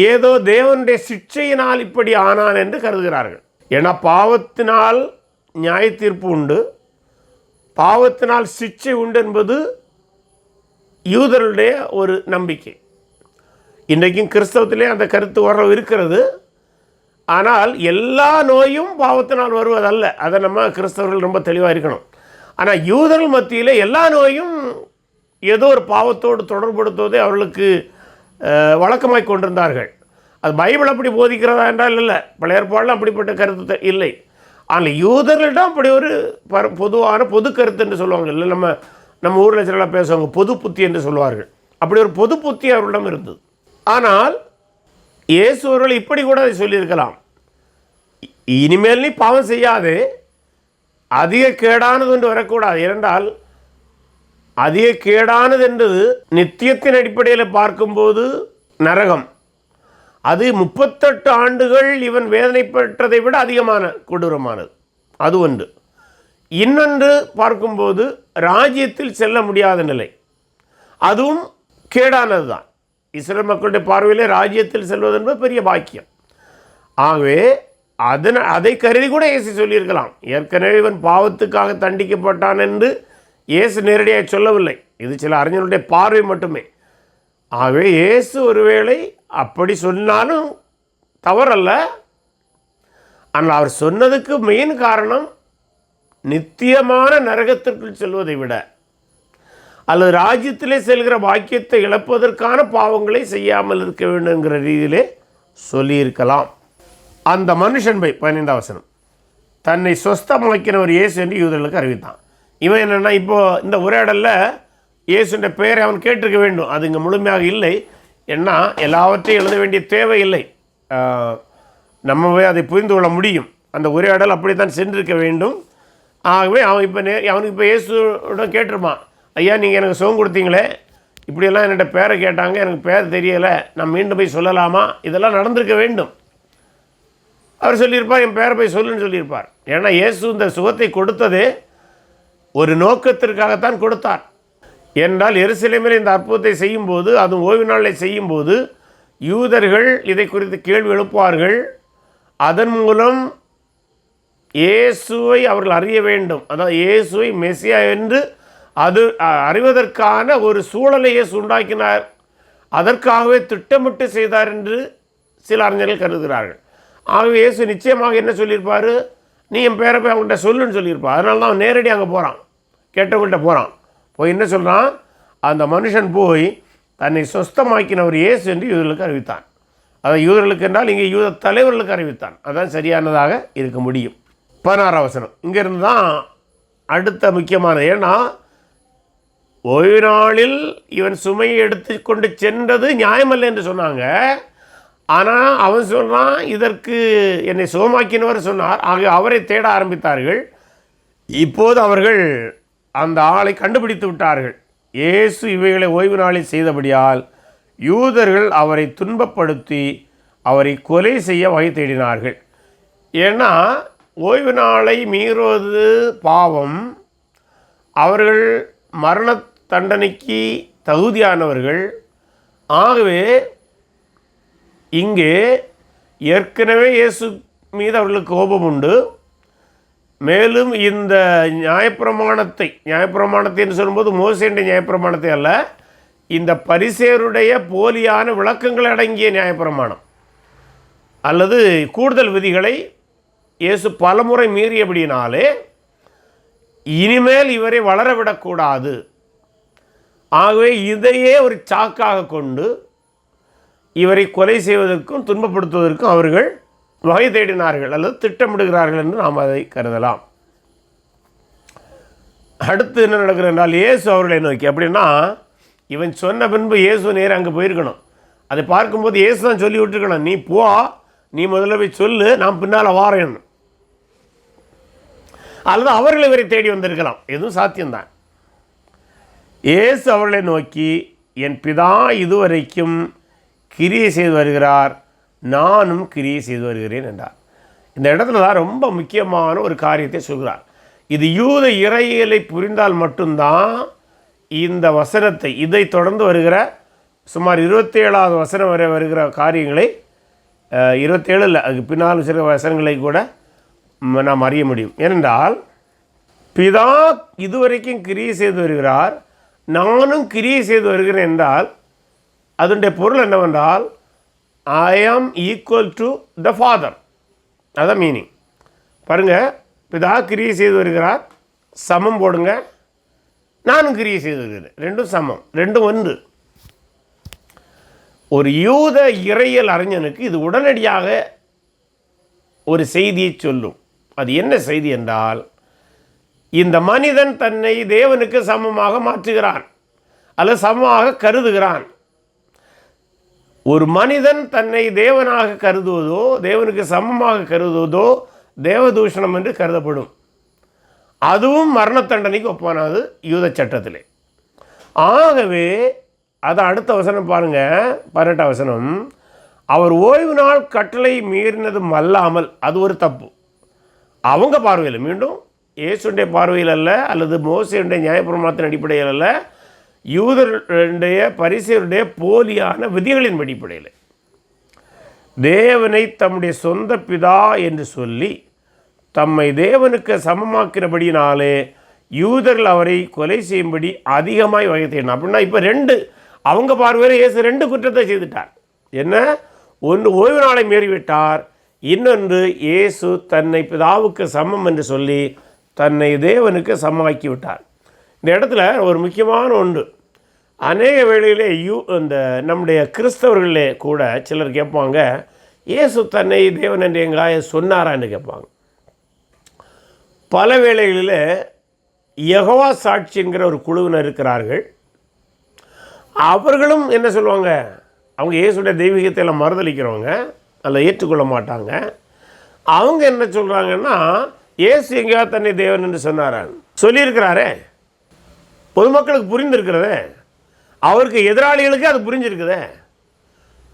ஏதோ தேவனுடைய சிட்சையினால் இப்படி ஆனான் என்று கருதுகிறார்கள். ஏன்னா பாவத்தினால் நியாய தீர்ப்பு உண்டு, பாவத்தினால் சிட்சை உண்டு என்பது யூதர்களுடைய ஒரு நம்பிக்கை. இன்றைக்கும் கிறிஸ்தவத்திலே அந்த கருத்து உறவு இருக்கிறது. ஆனால் எல்லா நோயும் பாவத்தினால் வருவதல்ல, அதை நம்ம கிறிஸ்தவர்கள் ரொம்ப தெளிவாக இருக்கணும். ஆனால் யூதர்கள் மத்தியில் எல்லா நோயும் ஏதோ ஒரு பாவத்தோடு தொடர்படுத்துவதை அவர்களுக்கு வழக்கமாய் கொண்டிருந்தார்கள். அது பைபிள் அப்படி போதிக்கிறதா என்றால் இல்லை, பழைய ஏற்பாடுலாம் அப்படிப்பட்ட கருத்து இல்லை. ஆனால் யூதர்களிடம் அப்படி ஒரு பொதுவான பொது கருத்து என்று சொல்லுவாங்க. இல்லை நம்ம ஊரில் சிலலாம் பேசுவாங்க பொது புத்தி என்று சொல்லுவார்கள். அப்படி ஒரு பொது புத்தி அவர்களிடம் இருந்தது. ஆனால் இயேசு அவர்கள் இப்படி கூட அதை சொல்லியிருக்கலாம், இனிமேல் நீ பாவம் செய்யாதே, அதிக கேடானது என்று வரக்கூடாது. ஏனென்றால் அதிக கேடானது என்பது நித்தியத்தின் அடிப்படையில் பார்க்கும்போது நரகம். அது 38 ஆண்டுகள் இவன் வேதனைப்பட்டதை விட அதிகமான கொடூரமானது, அது ஒன்று. இன்னொன்று பார்க்கும்போது ராஜ்யத்தில் செல்ல முடியாத நிலை, அதுவும் கேடானது தான். இஸ்ரேல் மக்களுடைய பார்வையிலே ராஜ்யத்தில் செல்வது என்பது பெரிய பாக்கியம். ஆகவே அதை கருதி கூட இயேசு சொல்லியிருக்கலாம். ஏற்கனவே இவன் பாவத்துக்காக தண்டிக்கப்பட்டான் என்று இயேசு நேரடியாக சொல்லவில்லை. இது சில அறிஞர்களுடைய பார்வை மட்டுமே. ஆகவே இயேசு ஒருவேளை அப்படி சொன்னாலும் தவறல்ல. ஆனால் அவர் சொன்னதுக்கு மெயின் காரணம் நித்தியமான நரகத்திற்குள் செல்வதை விட அல்லது ராஜ்யத்திலே செல்கிற பாக்கியத்தை இழப்பதற்கான பாவங்களை செய்யாமல் இருக்க வேண்டுங்கிற ரீதியிலே சொல்லியிருக்கலாம். அந்த மனுஷன் 15ஆம் வசனம், தன்னை சொஸ்தமாக்கினவர் இயேசு என்று யூதர்களுக்கு அறிவித்தான். இவன் என்னென்னா, இப்போது இந்த உரையாடலில் இயேசுன்ற பெயரை அவன் கேட்டிருக்க வேண்டும். அது இங்கே முழுமையாக இல்லை. ஏன்னா எல்லாவற்றையும் எழுத வேண்டிய தேவை இல்லை, நம்மவே அதை புரிந்து கொள்ள முடியும். அந்த உரையாடல் அப்படி தான் சென்றிருக்க வேண்டும். ஆகவே அவனுக்கு இப்போ இயேசுடன் கேட்டிருப்பான், ஐயா நீங்கள் எனக்கு சுகம் கொடுத்தீங்களே, இப்படியெல்லாம் என்னோட பேரை கேட்டாங்க, எனக்கு பேர் தெரியலை, நான் மீண்டும் போய் சொல்லலாமா, இதெல்லாம் நடந்திருக்க வேண்டும். அவர் சொல்லியிருப்பார், என் பேரை போய் சொல்லுன்னு சொல்லியிருப்பார். ஏன்னா இயேசு இந்த சுகத்தை கொடுத்ததே ஒரு நோக்கத்திற்காகத்தான் கொடுத்தார். என்றால் எருசலேமில் இந்த அற்புதத்தை செய்யும்போது, அதுவும் ஓய்வு நாளில் செய்யும்போது யூதர்கள் இதை குறித்து கேள்வி எழுப்புவார்கள். அதன் மூலம் இயேசுவை அவர்கள் அறிய வேண்டும், அதாவது இயேசுவை மெசியா என்று அது அறிவதற்கான ஒரு சூழலை இயேசு உண்டாக்கினார், அதற்காகவே திட்டமிட்டு செய்தார் என்று சில அறிஞர்கள் கருதுகிறார்கள். ஆகவே இயேசு நிச்சயமாக என்ன சொல்லியிருப்பார், நீ என் பேரை போய் அவங்கள்ட்ட சொல்லுன்னு சொல்லியிருப்பார். அதனால தான் அவன் நேரடி அங்கே போகிறான், கேட்டவங்கள்ட்ட போகிறான். போய் என்ன சொல்கிறான், அந்த மனுஷன் போய் தன்னை சொஸ்தமாக்கினவர் இயேசு என்று யூதர்களுக்கு அறிவித்தான். அதை யூதர்களுக்கு என்றால் இங்கே யூத தலைவர்களுக்கு அறிவித்தான். அதான் சரியானதாக இருக்க முடியும். 16ஆம் வசனம் இங்கேருந்து தான் அடுத்த முக்கியமானது. ஏன்னா ஓய்வு நாளில் இவன் சுமையை எடுத்து கொண்டு சென்றது நியாயமல்ல என்று சொன்னாங்க. ஆனால் அவன் சொல்கிறான், இதற்கு என்னை சுகமாக்கினவர் சொன்னார். ஆக அவரை தேட ஆரம்பித்தார்கள். இப்போது அவர்கள் அந்த ஆளை கண்டுபிடித்து விட்டார்கள். இயேசு இவைகளை ஓய்வு நாளில் செய்தபடியால் யூதர்கள் அவரை துன்பப்படுத்தி அவரை கொலை செய்ய வகை தேடினார்கள். ஏன்னா ஓய்வு நாளை மீறுவது பாவம், அவர்கள் மரண தண்டனைக்கு தகுதியானவர்கள். ஆகவே இங்கே ஏற்கனவே இயேசு மீது அவர்களுக்கு கோபம் உண்டு. மேலும் இந்த நியாயப்பிரமாணத்தை என்று சொல்லும்போது மோசேயுடைய நியாயப்பிரமாணத்தை அல்ல, இந்த பரிசேயருடைய போலியான விளக்கங்கள் அடங்கிய நியாயப்பிரமாணம் அல்லது கூடுதல் விதிகளை இயேசு பலமுறை மீறியபடினாலே இனிமேல் இவரை வளரவிடக்கூடாது. ஆகவே இதையே ஒரு சாக்காக கொண்டு இவரை கொலை செய்வதற்கும் துன்பப்படுத்துவதற்கும் அவர்கள் வகை தேடினார்கள் அல்லது திட்டமிடுகிறார்கள் என்று நாம் அதை கருதலாம். அடுத்து என்ன நடக்கிறது என்றால், இயேசு அவர்களை நோக்கி, அப்படின்னா இவன் சொன்ன பின்பு இயேசு நேரம் அங்கே போயிருக்கணும். அதை பார்க்கும்போது இயேசு தான் சொல்லி விட்டுருக்கணும், நீ போ, நீ முதல்ல போய் சொல்லு, நான் பின்னால் வாரேன். அல்லது அவர்கள் இவரை தேடி வந்திருக்கலாம், எதுவும் சாத்தியம்தான். இயேசு அவர்களை நோக்கி, என் பிதா இதுவரைக்கும் கிரியை செய்து வருகிறார், நானும் கிரியை செய்து வருகிறேன் என்றார். இந்த இடத்துல தான் ரொம்ப முக்கியமான ஒரு காரியத்தை சொல்கிறார். இது யூத இறையியலை புரிந்தால் மட்டும்தான் இந்த வசனத்தை, இதை தொடர்ந்து வருகிற சுமார் 27வது வசனம் வரை வருகிற காரியங்களை, 27 இல்லை, அதுக்கு பின்னால் சில வசனங்களை கூட நாம் அறிய முடியும். ஏனென்றால் பிதா இதுவரைக்கும் கிரியை செய்து வருகிறார், நானும் கிரியை செய்து வருகிறேன் என்றால் அதனுடைய பொருள் என்னவென்றால், ஐ ஆம் ஈக்குவல் டு த ஃபாதர். அதான் மீனிங். பாருங்கள், பிதா கிரியை செய்து வருகிறார், சமம் போடுங்க, நானும் கிரியை செய்து வருகிறேன், ரெண்டும் சமம், ரெண்டும் ஒன்று. ஒரு யூத இறையியல் அறிஞனுக்கு இது உடனடியாக ஒரு செய்தியை சொல்லும். அது என்ன செய்தி என்றால், இந்த மனிதன் தன்னை தேவனுக்கு சமமாக மாற்றுகிறான் அல்லது சமமாக கருதுகிறான். ஒரு மனிதன் தன்னை தேவனாக கருதுவதோ தேவனுக்கு சமமாக கருதுவதோ தேவதூஷணம் என்று கருதப்படும். அதுவும் மரண தண்டனைக்கு ஒப்பானது யூத சட்டத்திலே. ஆகவே அது அடுத்த வசனம் பாருங்கள், 18ஆம் வசனம், அவர் ஓய்வு நாள் கட்டளை மீறினதும் அல்லாமல், அது ஒரு தப்பு அவங்க பார்வையில், மீண்டும் இயேசுடைய பார்வையில் அல்ல, அல்லது மோசேயுடைய நியாயப்பிரமாணத்தின் அடிப்படையில் அல்ல, யூதருடைய பரிசேயருடைய போலியான விதிகளின் அடிப்படையில் தேவனை தம்முடைய சொந்த பிதா என்று சொல்லி தம்மை தேவனுக்கு சமமாக்கிறபடினாலே யூதர்கள் அவரை கொலை செய்யும்படி அதிகமாய் வகை தேடினார். அப்படின்னா இப்போ அவங்க பார்வையில் இயேசு 2 குற்றத்தை செய்துட்டார். என்ன? ஒன்று ஓய்வு நாளை மீறிவிட்டார், இன்னொன்று இயேசு தன்னை பிதாவுக்கு சமம் என்று சொல்லி தன்னை தேவனுக்கு சமமாக்கி விட்டார். இந்த இடத்துல ஒரு முக்கியமான ஒன்று, அநேக வேளையிலே இந்த நம்முடைய கிறிஸ்தவர்களே கூட சிலர் கேட்பாங்க, இயேசு தன்னை தேவன் என்று எங்காய சொன்னாரா என்று கேட்பாங்க. பல வேளைகளில் யெகோவா சாட்சி என்கிற ஒரு குழுவினர் இருக்கிறார்கள். அவர்களும் என்ன சொல்லுவாங்க, அவங்க இயேசுடைய தெய்வீகத்தை எல்லாம் மறுதளிக்கிறவங்க, அதில் ஏற்றுக்கொள்ள மாட்டாங்க. அவங்க என்ன சொல்கிறாங்கன்னா, இயேசு எங்கேயாவது தன்னை தேவன் என்று சொன்னாரான்னு சொல்லியிருக்கிறாரே, பொதுமக்களுக்கு புரிந்திருக்கிறதே, அவருக்கு எதிராளிகளுக்கு அது புரிஞ்சிருக்குதே.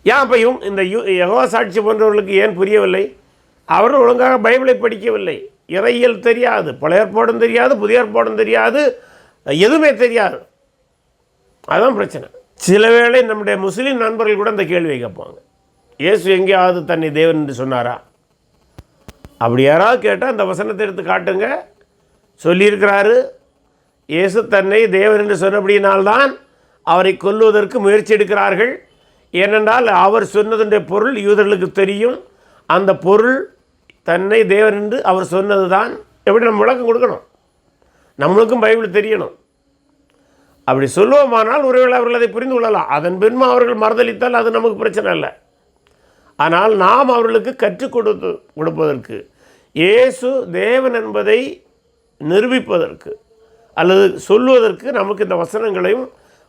ஏன் அப்போ இந்த யெகோவா சாட்சி போன்றவர்களுக்கு ஏன் புரியவில்லை? அவர்கள் ஒழுங்காக பைபிளை படிக்கவில்லை. இறையியல் தெரியாது, பழைய ஏற்பாடும் தெரியாது, புதிய ஏற்பாடும் தெரியாது, எதுவுமே தெரியாது. அதுதான் பிரச்சனை. சில வேளை நம்முடைய முஸ்லீம் நண்பர்கள் கூட இந்த கேள்வியை கேட்பாங்க, இயேசு எங்கேயாவது தன்னை தேவன் என்று சொன்னாரா? அப்படி யாராவது கேட்டால் அந்த வசனத்தை எடுத்து காட்டுங்க. சொல்லியிருக்கிறாரு, இயேசு தன்னை தேவன் என்று சொன்னபடியினால்தான் அவரை கொல்லுவதற்கு முயற்சி எடுக்கிறார்கள். ஏனென்றால் அவர் சொன்னதுடைய பொருள் யூதர்களுக்கு தெரியும். அந்த பொருள் தன்னை தேவன் என்று அவர் சொன்னது தான். எப்படி நம்ம விளக்கம் கொடுக்கணும்? நம்மளுக்கும் பைபிள் தெரியணும். அப்படி சொல்லுவோமானால் ஒருவேளை அவர்கள் அதை புரிந்து கொள்ளலாம். அதன் பின்பு அவர்கள் மறுதளித்தால் அது நமக்கு பிரச்சனை இல்லை. ஆனால் நாம் அவர்களுக்கு கற்றுக் கொடுப்பதற்கு, இயேசு தேவன் என்பதை நிரூபிப்பதற்கு அல்லது சொல்லுவதற்கு நமக்கு இந்த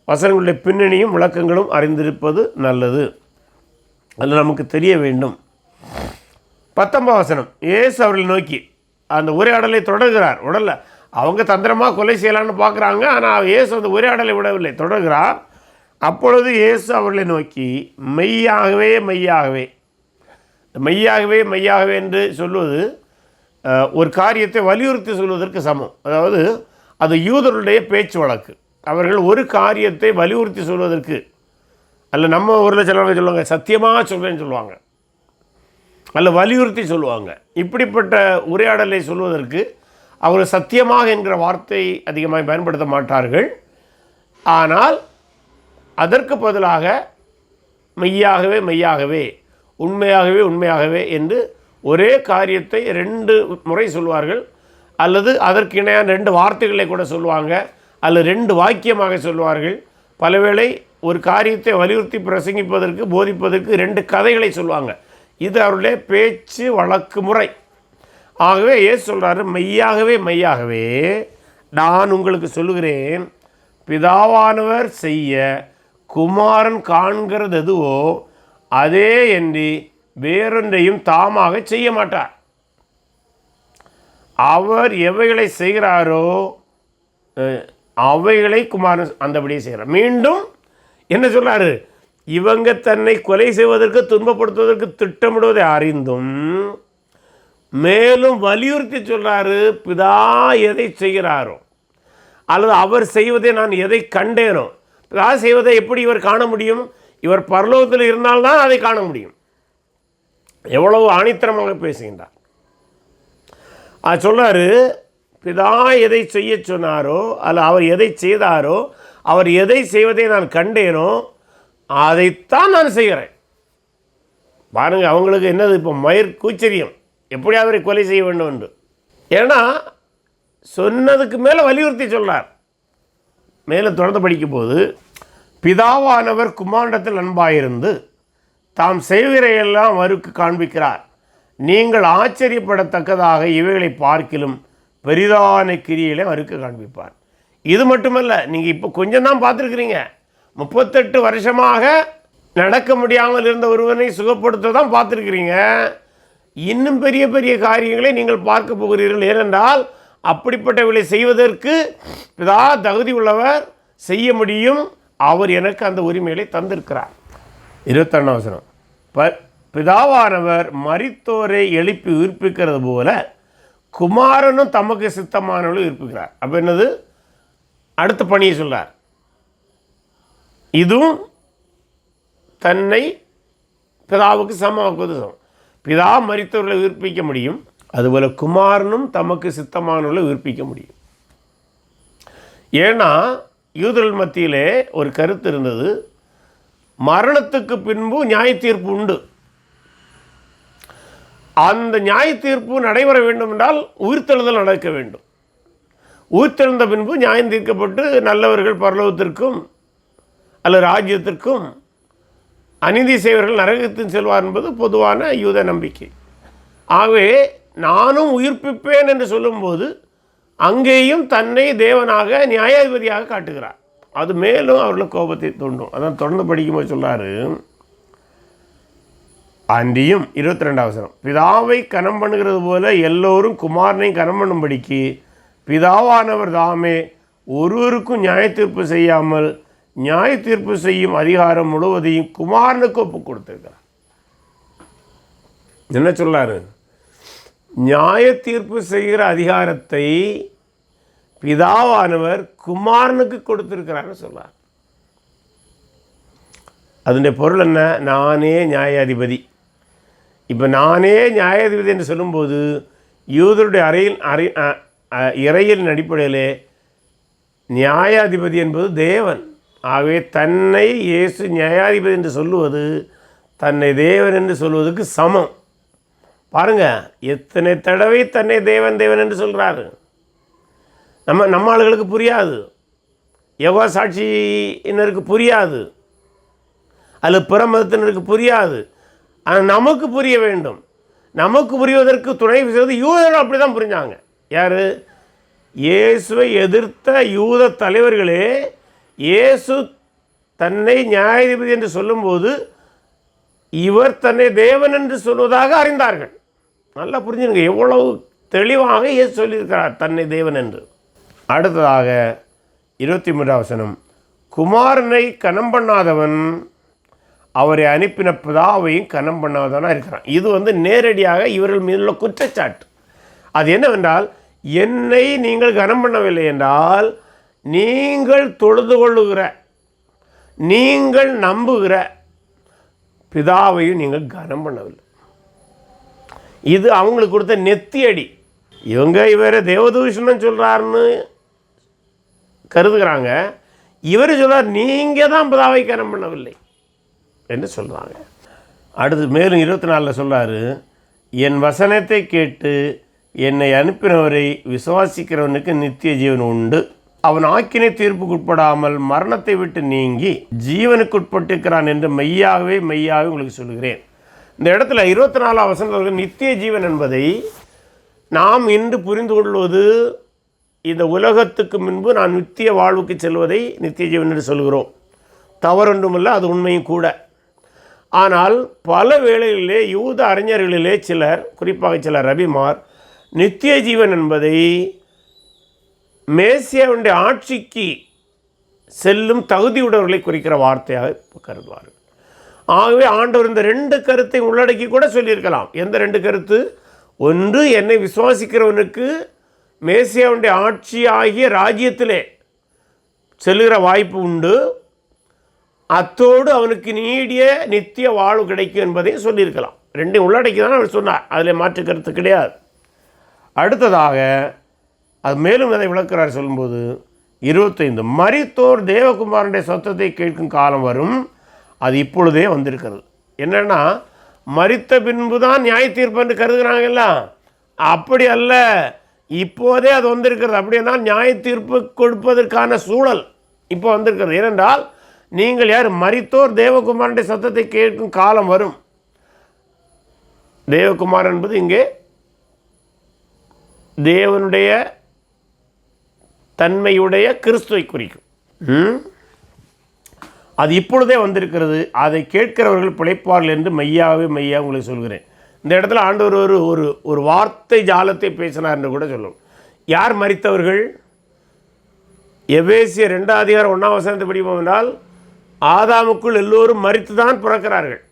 வசனங்களுடைய பின்னணியும் விளக்கங்களும் அறிந்திருப்பது நல்லது. அதில் நமக்கு தெரிய வேண்டும். 19 வசனம், இயேசு அவர்களை நோக்கி அந்த உரையாடலை தொடர்கிறார். உடல்ல அவங்க தந்திரமாக கொலை செய்யலான்னு பார்க்குறாங்க. ஆனால் இயேசு அந்த உரையாடலை விடவில்லை, தொடர்கிறார். அப்பொழுது இயேசு அவர்களை நோக்கி, மெய்யாகவே மெய்யாகவே, மெய்யாகவே மெய்யாகவே என்று சொல்வது ஒரு காரியத்தை வலியுறுத்தி சொல்வதற்கு சமம். அதாவது அது யூதருடைய பேச்சு வழக்கு. அவர்கள் ஒரு காரியத்தை வலியுறுத்தி சொல்வதற்கு, அல்ல நம்ம ஊரில் சிலவங்க சொல்லுவாங்க சத்தியமாக சொல்வேன்னு சொல்லுவாங்க, அல்ல வலியுறுத்தி சொல்லுவாங்க. இப்படிப்பட்ட உரையாடலை சொல்வதற்கு அவர்கள் சத்தியமாக என்கிற வார்த்தை அதிகமாக பயன்படுத்த மாட்டார்கள். ஆனால் அதற்கு பதிலாக மெய்யாகவே மெய்யாகவே, உண்மையாகவே உண்மையாகவே என்று ஒரே காரியத்தை 2 முறை சொல்வார்கள். அல்லது அதற்கு இணையான 2 வார்த்தைகளை கூட சொல்லுவாங்க, அல்லது 2 வாக்கியமாக சொல்வார்கள். பலவேளை ஒரு காரியத்தை வலியுறுத்தி பிரசங்கிப்பதற்கு, போதிப்பதற்கு 2 கதைகளை சொல்லுவாங்க. இது அவருடைய பேச்சு வழக்கு முறை. ஆகவே ஏசு சொல்கிறாரு, மெய்யாகவே மெய்யாகவே நான் உங்களுக்கு சொல்லுகிறேன், பிதாவானவர் செய்ய குமாரன் காண்கிறது எதுவோ அதே என்று வேறொன்றையும் தாமாக செய்ய மாட்டார். அவர் எவைகளை செய்கிறாரோ அவைகளை குமாரன் அந்தபடியே செய்கிறார். மீண்டும் என்ன சொல்றாரு? இவங்க தன்னை கொலை செய்வதற்கு, துன்பப்படுத்துவதற்கு திட்டமிடுவதை அறிந்தும் மேலும் வலியுறுத்தி சொல்றாரு, பிதா எதை செய்கிறாரோ அல்லது அவர் செய்வதை நான் எதை கண்டேனோ. பிதா செய்வதை எப்படி இவர் காண முடியும்? இவர் பரலோகத்தில் இருந்தால்தான் அதை காண முடியும். எவ்வளவு ஆணித்தரமாக பேசுகின்றார். அது சொல்றாரு, பிதா எதை செய்ய சொன்னாரோ அல்ல அவர் எதை செய்தாரோ, அவர் எதை செய்வதை நான் கண்டேனோ அதைத்தான் நான் செய்கிறேன். பாருங்க, அவங்களுக்கு என்னது இப்போ கூச்சரியம், எப்படி அவரை கொலை செய்ய வேண்டும் என்று. ஏன்னா சொன்னதுக்கு மேலே வலியுறுத்தி சொல்றார். மேலே தொடர்ந்து படிக்கும் போது, பிதாவானவர் குமாரனிடத்தில் அன்பாயிருந்து தாம் செய்கிறையெல்லாம் அவருக்கு காண்பிக்கிறார். நீங்கள் ஆச்சரியப்படத்தக்கதாக இவைகளை பார்க்கிலும் பெரிதான கிரியைகளை அவருக்கு காண்பிப்பார். இது மட்டுமல்ல, நீங்கள் இப்போ கொஞ்சம் தான் பார்த்துருக்குறீங்க. 38 வருஷமாக நடக்க முடியாமல் இருந்த ஒருவனை சுகப்படுத்த தான் பார்த்துருக்கிறீங்க. இன்னும் பெரிய பெரிய காரியங்களை நீங்கள் பார்க்க போகிறீர்கள். ஏனென்றால் அப்படிப்பட்டவர்களை செய்வதற்கு பிதா தகுதி உள்ளவர், செய்ய முடியும். அவர் எனக்கு அந்த உரிமைகளை தந்திருக்கிறார். 21 வசனம், பிதாவானவர் மரித்தோரை எழுப்பி உயிர்ப்பிக்கிறது போல குமாரனும் தமக்கு சித்தமானவர்களும் உயிர்ப்பிக்கிறார். அப்போ என்னது? அடுத்த பணியை சொல்றார். இதுவும் தன்னை பிதாவுக்கு சமமாக்குவது சமம். பிதா மரித்தவர்களை உயிர்ப்பிக்க முடியும், அதுபோல் குமாரனும் தமக்கு சித்தமானவர்களை உயிர்ப்பிக்க முடியும். ஏன்னா யூதர்கள் மத்தியிலே ஒரு கருத்து இருந்தது, மரணத்துக்கு பின்பு நியாய தீர்ப்பு உண்டு. அந்த நியாய தீர்ப்பு நடைபெற வேண்டும் என்றால் உயிர்த்தெழுதல் நடக்க வேண்டும். உயிர்த்தெழுந்த பின்பு நியாயம் தீர்க்கப்பட்டு நல்லவர்கள் பரலோகத்திற்கும் அல்லது ராஜ்யத்திற்கும், அநீதி செய்வர்கள் நரகத்தின் செல்வார் என்பது பொதுவான யூத நம்பிக்கை. ஆகவே நானும் உயிர்ப்பிப்பேன் என்று சொல்லும்போது அங்கேயும் தன்னை தேவனாக நியாயாதிபதியாக காட்டுகிறார். அது மேலும் அவர்களுக்கு கோபத்தை தூண்டும். அதான் தொடர்ந்து படிக்கும்போது சொல்றாரு, அன்றியும் 22 வசனம், பிதாவை கனம் பண்ணுகிறது போல எல்லோரும் குமாரனை கனம் பண்ணும்படிக்கு பிதாவானவர் தாமே ஒருவருக்கும் நியாய தீர்ப்பு செய்யாமல் நியாய தீர்ப்பு செய்யும் அதிகாரம் முழுவதையும் குமாரனுக்கு ஒப்பு கொடுத்திருக்கிறார். என்ன சொல்லாரு? நியாய தீர்ப்பு செய்கிற அதிகாரத்தை பிதாவானவர் குமாரனுக்கு கொடுத்திருக்கிறார்னு சொல்றார். அதனுடைய பொருள் என்ன? நானே நியாயாதிபதி. இப்போ நானே நியாயாதிபதி என்று சொல்லும்போது யூதருடைய இறையிலின் அடிப்படையிலே நியாயாதிபதி என்பது தேவன். ஆகவே தன்னை இயேசு நியாயாதிபதி என்று சொல்லுவது தன்னை தேவன் என்று சொல்வதற்கு சமம். பாருங்க, எத்தனை தடவை தன்னை தேவன் தேவன் என்று சொல்கிறாரு. நம்ம ஆளுகளுக்கு புரியாது, யெகோவா சாட்சியினருக்கு புரியாது, அல்லது பிற மதத்தினருக்கு புரியாது. ஆனால் நமக்கு புரிய வேண்டும். நமக்கு புரிவதற்கு துணை செய்வது யூதர்கள் அப்படி தான் புரிஞ்சாங்க. யார்? இயேசுவை எதிர்த்த யூத தலைவர்களே இயேசு தன்னை நியாயாதிபதி என்று சொல்லும்போது இவர் தன்னை தேவன் என்று சொல்வதாக அறிந்தார்கள். நல்லா புரிஞ்சுங்க, எவ்வளவு தெளிவாக இயேசு சொல்லியிருக்கிறார் தன்னை தேவன் என்று. அடுத்ததாக 23 வசனம், குமாரனை கனம் பண்ணாதவன் அவரை அனுப்பின பிதாவையும் கனம் பண்ணாதவனாக இருக்கிறான். இது நேரடியாக இவர்கள் மீதுள்ள குற்றச்சாட்டு. அது என்னவென்றால், என்னை நீங்கள் கனம் பண்ணவில்லை என்றால் நீங்கள் தொழுது கொள்ளுகிற, நீங்கள் நம்புகிற பிதாவையும் நீங்கள் கனம் பண்ணவில்லை. இது அவங்களுக்கு கொடுத்த நெத்தியடி. இவரை தேவதூஷணம் சொல்கிறாருன்னு கருதுகிறாங்க. இவர் சொல்கிறார், நீங்கள் தான் பிதாவை கனம் பண்ணவில்லை என்று சொல்கிறாங்க. அடுத்து மேலும் 24 சொல்கிறாரு, என் வசனத்தை கேட்டு என்னை அனுப்பினவரை விசுவாசிக்கிறவனுக்கு நித்திய ஜீவன் உண்டு. அவன் ஆக்கினை தீர்ப்புக்குட்படாமல் மரணத்தை விட்டு நீங்கி ஜீவனுக்குட்பட்டிருக்கிறான் என்று மெய்யாகவே மெய்யாகவே உங்களுக்கு சொல்கிறேன். இந்த இடத்துல 24 வசனத்தில் நித்திய ஜீவன் என்பதை நாம் இன்று புரிந்து கொள்வது, இந்த உலகத்துக்கு முன்பு நான் நித்திய வாழ்வுக்கு செல்வதை நித்திய ஜீவன் என்று சொல்கிறோம். தவறொன்றுமில்லை, அது உண்மையும் கூட. ஆனால் பல வேளைகளிலே யூத அறிஞர்களிலே சிலர், குறிப்பாக சிலர் ரபிமார், நித்திய ஜீவன் என்பதை மேசியாவுடைய ஆட்சிக்கு செல்லும் தகுதியுடையவர்களை குறிக்கிற வார்த்தையாக கருதுவார்கள். ஆகவே ஆண்டவர் இந்த 2 கருத்தை உள்ளடக்கி கூட சொல்லியிருக்கலாம். எந்த 2 கருத்து? ஒன்று, என்னை விசுவாசிக்கிறவனுக்கு மேசியாவுடைய ஆட்சி ஆகிய ராஜ்யத்திலே செல்கிற வாய்ப்பு உண்டு, அத்தோடு அவனுக்கு நீடிய நித்திய வாழ்வு கிடைக்கும் என்பதையும் சொல்லியிருக்கலாம். 2 உள்ளடக்கி தான் அவர் சொன்னார், அதில் மாற்று கருத்து கிடையாது. அடுத்ததாக அது மேலும் அதை விளக்குறார் சொல்லும்போது 25, மரித்தோர் தேவகுமாரனுடைய சத்தத்தை கேட்கும் காலம் வரும், அது இப்பொழுதே வந்திருக்கிறது. என்னென்னா, மரித்த பின்பு தான் நியாய தீர்ப்பு என்று கருதுகிறாங்கல்ல, அப்படி அல்ல, இப்போதே அது வந்திருக்கிறது. அப்படின்னா நியாய தீர்ப்பு கொடுப்பதற்கான சூழல் இப்போ வந்திருக்கிறது. ஏனென்றால் நீங்கள் யார்? மரித்தோர் தேவகுமாரனுடைய சத்தத்தை கேட்கும் காலம் வரும். தேவகுமாரன் என்பது இங்கே தேவனுடைய தன்மையுடைய கிறிஸ்துவை குறிக்கும். அது இப்பொழுதே வந்திருக்கிறது, அதை கேட்கிறவர்கள் பிழைப்பார்கள் என்று மெய்யாகவே மெய்யாக உங்களுக்கு சொல்கிறேன். இந்த இடத்துல ஆண்டவர் ஒரு வார்த்தை ஜாலத்தை பேசினார் என்று கூட சொல்லும். யார் மரித்தவர்கள்? எபேசியர் 2:1 படிப்போம் என்றால், ஆதாமுக்குள் எல்லோரும் மரித்து தான் பிறக்கிறார்கள்.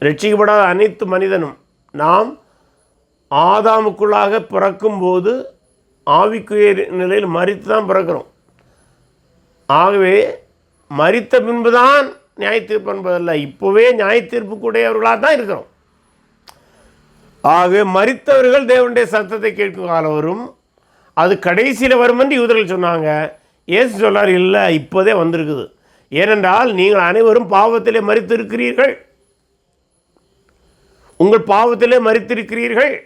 ரட்சிக்கப்படாத அனைத்து மனிதனும் நாம் ஆதாமுக்குள்ளாக பிறக்கும்போது ஆவிக்குரிய நிலையில் மரித்து தான் பிறக்கிறோம். ஆகவே மரித்த பின்பு தான் நியாய தீர்ப்பு என்பதல்ல, இப்போவே நியாய தீர்ப்புக்குடையவர்களாக தான் இருக்கிறோம். ஆகவே மரித்தவர்கள் தேவனுடைய சத்தத்தை கேட்கும் காலம் வரும், அது கடைசியில் வரும் என்று யூதர்கள் சொன்னாங்க. இயேசு சொன்னார், இல்லை, இப்போதே வந்திருக்குது. ஏனென்றால் நீங்கள் அனைவரும் பாவத்திலே மரித்திருக்கிறீர்கள், உங்கள் பாவத்திலே மரித்திருக்கிறீர்கள்.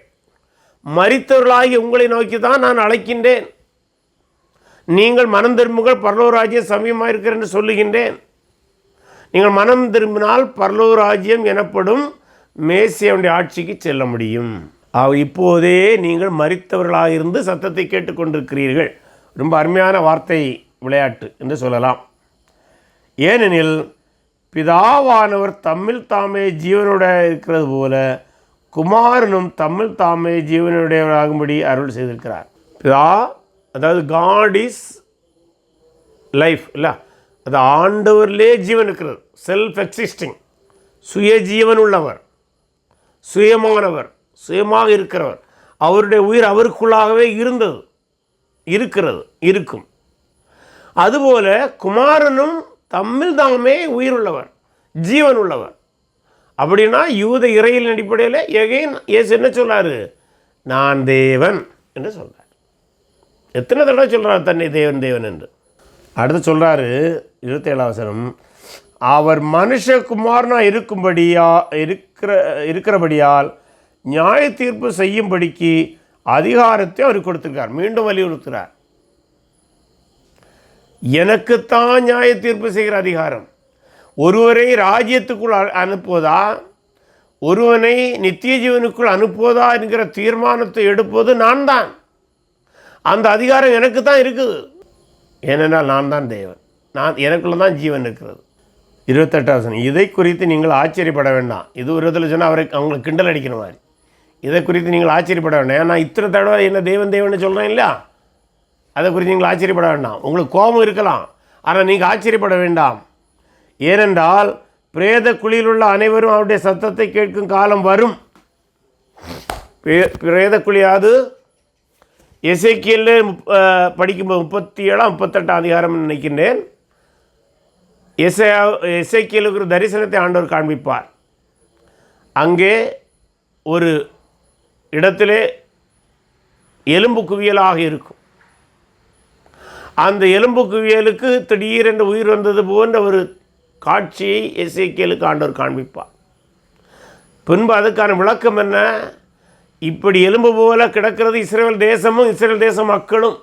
மரித்தவர்களாகி உங்களை நோக்கி தான் நான் அழைக்கின்றேன். நீங்கள் மனம் திரும்புங்கள், பரலோக ராஜ்யம் சமயமாக இருக்கிற என்று சொல்லுகின்றேன். நீங்கள் மனம் திரும்பினால் பரலோக ராஜ்யம் எனப்படும் மேசியாவுடைய ஆட்சிக்கு செல்ல முடியும். இப்போதே நீங்கள் மரித்தவர்களாக இருந்து சத்தத்தை கேட்டுக்கொண்டிருக்கிறீர்கள். ரொம்ப அருமையான வார்த்தை விளையாட்டு என்று சொல்லலாம். ஏனெனில் பிதாவானவர் தம்மில் தாமே ஜீவனுடைய இருக்கிறது போல குமாரனும் தம்மில் தாமே ஜீவனுடையவராகும்படி அருள் செய்திருக்கிறார். பிதா, அதாவது காட் இஸ் லைஃப் இல்லை, அது ஆண்டவரிலே ஜீவன் இருக்கிறது, செல்ஃப் எக்ஸிஸ்டிங், சுய ஜீவன் உள்ளவர், சுயமானவர், சுயமாக இருக்கிறவர். அவருடைய உயிர் அவருக்குள்ளாகவே இருக்கும். அதுபோல குமாரனும் தம்மில் தாமே உயிர் உள்ளவர், ஜீவன் உள்ளவர். அப்படின்னா யூத இறையிலின் அடிப்படையில் எகைன் இயேசு என்ன சொல்றாரு? நான் தேவன் என்று சொல்றார். எத்தனை தடவை சொல்றார் தன்னை தேவன் தேவன் என்று? அடுத்து சொல்றாரு 27 வசனம், அவர் மனுஷகுமாரனா இருக்கிறபடியால் நியாய தீர்ப்பு செய்யும்படிக்கு அதிகாரத்தை அவர் கொடுத்திருக்கார். மீண்டும் வலியுறுத்துகிறார், எனக்குத்தான் நியாய தீர்ப்பு செய்கிற அதிகாரம். ஒருவரை ராஜ்யத்துக்குள் அனுப்புவதா, ஒருவனை நித்திய ஜீவனுக்குள் அனுப்புவதா என்கிற தீர்மானத்தை எடுப்பது நான் தான். அந்த அதிகாரம் எனக்கு தான் இருக்குது. ஏனென்றால் நான் தான் தேவன், எனக்குள்ள தான் ஜீவன் இருக்கிறது. 28 வசனம், இதை குறித்து நீங்கள் ஆச்சரியப்பட வேண்டாம். இது ஒரு விதத்தில் சொன்னால் அவங்களுக்கு கிண்டல் அடிக்கிற மாதிரி. இதை குறித்து நீங்கள் ஆச்சரியப்பட வேண்டாம். ஏன்னா இத்தனை தடவை என்ன தேவன் தேவன்னு சொல்கிறேன் இல்லையா, அதை குறித்து நீங்கள் ஆச்சரியப்பட வேண்டாம். உங்களுக்கு கோபம் இருக்கலாம், ஆனால் நீங்கள் ஆச்சரியப்பட வேண்டாம். ஏனென்றால் பிரேத குழியில் உள்ள அனைவரும் அவருடைய சத்தத்தை கேட்கும் காலம் வரும். பிரேத குழியாது எசேக்கியேல் படிக்கும்போது 37 38 அதிகாரம் நினைக்கின்றேன். எசேக்கியேலுக்கு ஒரு தரிசனத்தை ஆண்டவர் காண்பிப்பார். அங்கே ஒரு இடத்திலே எலும்பு குவியலாக இருக்கும். அந்த எலும்பு குவியலுக்கு திடீரென்று உயிர் வந்தது போன்ற ஒரு காட்சியை எசேக்கியேலுக்கு ஆண்டவர் காண்பிப்பார். பின்பு அதுக்கான விளக்கம் என்ன? இப்படி எலும்பு போல கிடக்கிறது இஸ்ரவேல் தேசமும் இஸ்ரவேல் தேச மக்களும்.